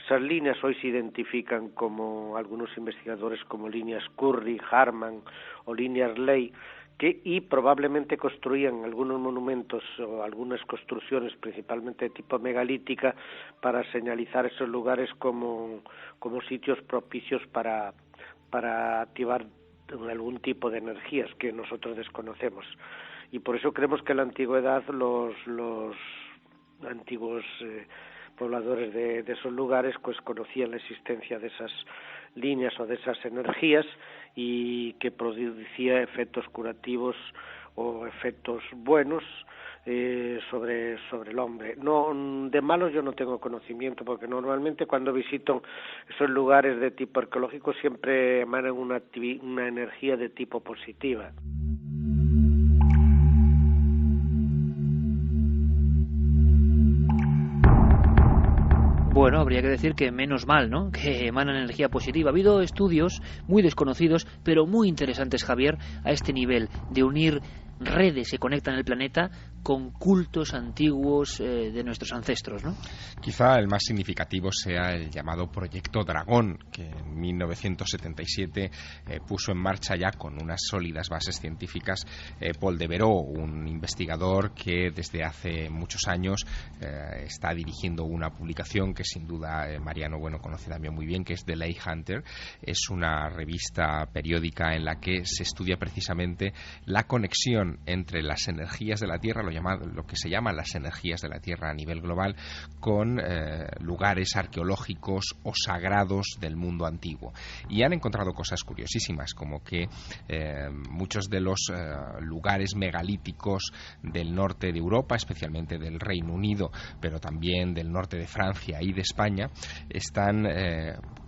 Esas líneas hoy se identifican como algunos investigadores como líneas Curry, Harman o líneas Ley, y probablemente construían algunos monumentos o algunas construcciones, principalmente de tipo megalítica, para señalizar esos lugares como sitios propicios para activar algún tipo de energías que nosotros desconocemos. Y por eso creemos que en la antigüedad los antiguos pobladores de esos lugares pues conocían la existencia de esas líneas o de esas energías, y que producía efectos curativos o efectos buenos sobre el hombre. No, de malos yo no tengo conocimiento, porque normalmente cuando visito esos lugares de tipo arqueológico siempre emanan una energía de tipo positiva. Bueno, habría que decir que menos mal, ¿no?, que emanan energía positiva. Ha habido estudios muy desconocidos, pero muy interesantes, Javier, a este nivel de unir redes que conectan el planeta con cultos antiguos de nuestros ancestros, ¿no? Quizá el más significativo sea el llamado Proyecto Dragón, que en 1977 puso en marcha ya con unas sólidas bases científicas Paul Devereux, un investigador que desde hace muchos años está dirigiendo una publicación que sin duda Mariano conoce también muy bien, que es The Ley Hunter. Es una revista periódica en la que se estudia precisamente la conexión entre las energías de la Tierra, lo que se llama las energías de la Tierra a nivel global, con lugares arqueológicos o sagrados del mundo antiguo. Y han encontrado cosas curiosísimas, como que muchos de los lugares megalíticos del norte de Europa, especialmente del Reino Unido, pero también del norte de Francia y de España, están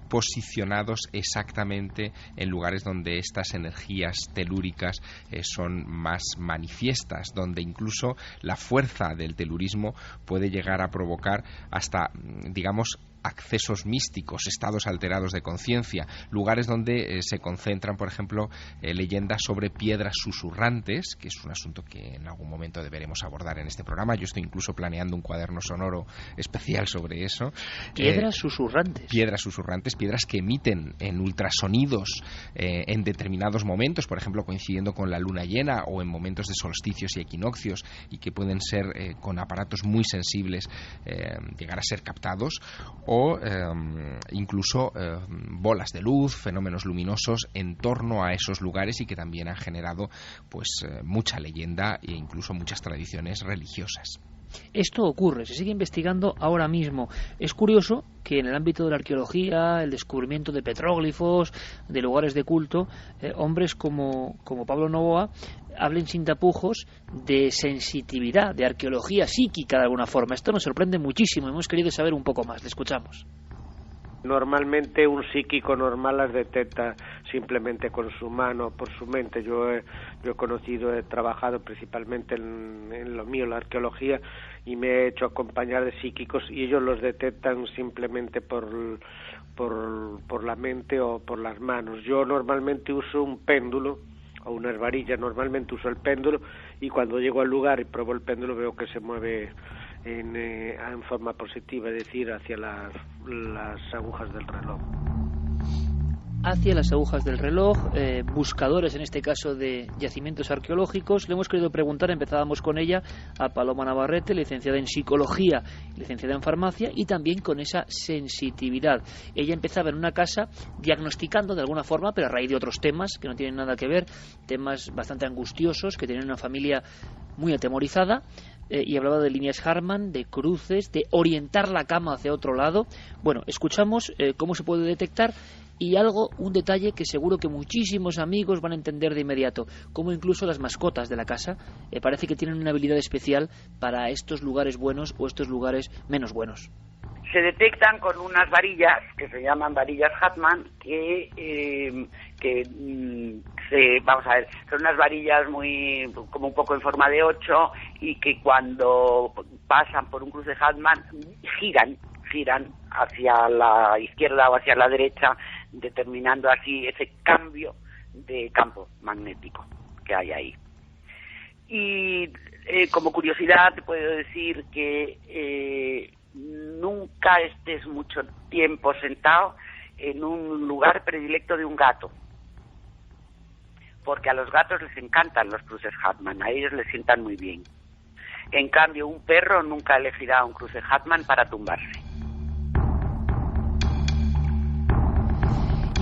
posicionados exactamente en lugares donde estas energías telúricas son más manifiestas, donde incluso la fuerza del telurismo puede llegar a provocar hasta, digamos, accesos místicos, estados alterados de conciencia, lugares donde se concentran, por ejemplo, leyendas sobre piedras susurrantes, que es un asunto que en algún momento deberemos abordar en este programa. Yo estoy incluso planeando un cuaderno sonoro especial sobre eso. Piedras susurrantes. Piedras susurrantes, piedras que emiten en ultrasonidos en determinados momentos, por ejemplo, coincidiendo con la luna llena o en momentos de solsticios y equinoccios, y que pueden ser con aparatos muy sensibles llegar a ser captados, o incluso bolas de luz, fenómenos luminosos en torno a esos lugares, y que también han generado pues mucha leyenda e incluso muchas tradiciones religiosas. Esto ocurre, se sigue investigando ahora mismo. Es curioso que en el ámbito de la arqueología, el descubrimiento de petróglifos, de lugares de culto, hombres como Pablo Novoa hablen sin tapujos de sensitividad, de arqueología psíquica de alguna forma. Esto nos sorprende muchísimo, hemos querido saber un poco más. Le escuchamos. Normalmente un psíquico normal las detecta simplemente con su mano, por su mente. Yo he conocido, he trabajado principalmente en lo mío, la arqueología, y me he hecho acompañar de psíquicos, y ellos los detectan simplemente por la mente o por las manos. Yo normalmente uso un péndulo o unas varillas, normalmente uso el péndulo, y cuando llego al lugar y pruebo el péndulo veo que se mueve en forma positiva, es decir, hacia las agujas del reloj. hacia las agujas del reloj, buscadores en este caso de yacimientos arqueológicos. Le hemos querido preguntar, empezábamos con ella, a Paloma Navarrete, licenciada en psicología, licenciada en farmacia, y también con esa sensitividad. Ella empezaba en una casa diagnosticando de alguna forma, pero a raíz de otros temas que no tienen nada que ver, temas bastante angustiosos, que tenían una familia muy atemorizada, y hablaba de líneas Hartmann, de cruces, de orientar la cama hacia otro lado. Bueno, escuchamos cómo se puede detectar, y un detalle que seguro que muchísimos amigos van a entender de inmediato, como incluso las mascotas de la casa parece que tienen una habilidad especial para estos lugares buenos o estos lugares menos buenos. Se detectan con unas varillas que se llaman varillas Hartmann, vamos a ver, son unas varillas muy como un poco en forma de 8, y que cuando pasan por un cruce Hartmann giran hacia la izquierda o hacia la derecha, determinando así ese cambio de campo magnético que hay ahí. Y como curiosidad te puedo decir que nunca estés mucho tiempo sentado en un lugar predilecto de un gato, porque a los gatos les encantan los cruces Hartmann, a ellos les sientan muy bien. En cambio, un perro nunca elegirá un cruce Hartmann para tumbarse.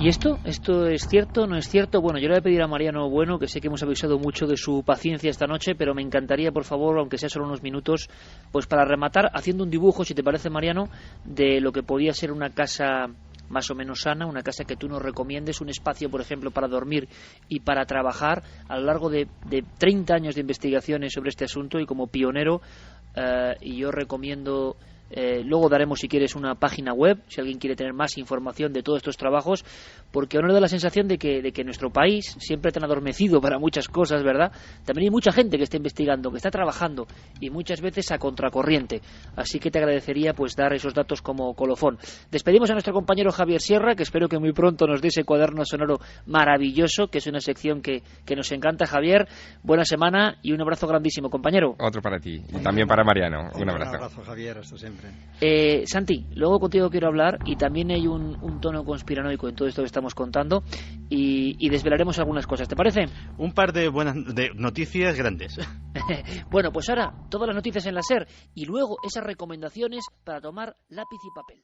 ¿Y esto es cierto, no es cierto? Bueno, yo le voy a pedir a Mariano Bueno, que sé que hemos avisado mucho de su paciencia esta noche, pero me encantaría, por favor, aunque sea solo unos minutos, pues para rematar, haciendo un dibujo, si te parece, Mariano, de lo que podía ser una casa más o menos sana, una casa que tú nos recomiendes, un espacio, por ejemplo, para dormir y para trabajar a lo largo de 30 años de investigaciones sobre este asunto, y como pionero, y yo recomiendo... luego daremos, si quieres, una página web, si alguien quiere tener más información de todos estos trabajos, porque uno da la sensación de que nuestro país, siempre tan adormecido para muchas cosas, ¿verdad? También hay mucha gente que está investigando, que está trabajando, y muchas veces a contracorriente. Así que te agradecería pues dar esos datos como colofón. Despedimos a nuestro compañero Javier Sierra, que espero que muy pronto nos dé ese cuaderno sonoro maravilloso, que es una sección que nos encanta. Javier, buena semana y un abrazo grandísimo, compañero. Otro para ti, y también para Mariano. Un abrazo. Un abrazo, Javier, hasta siempre. Santi, luego contigo quiero hablar, y también hay un tono conspiranoico en todo esto que estamos contando, y desvelaremos algunas cosas, ¿te parece? Un par de buenas noticias grandes. Bueno, pues ahora todas las noticias en la SER, y luego esas recomendaciones para tomar lápiz y papel.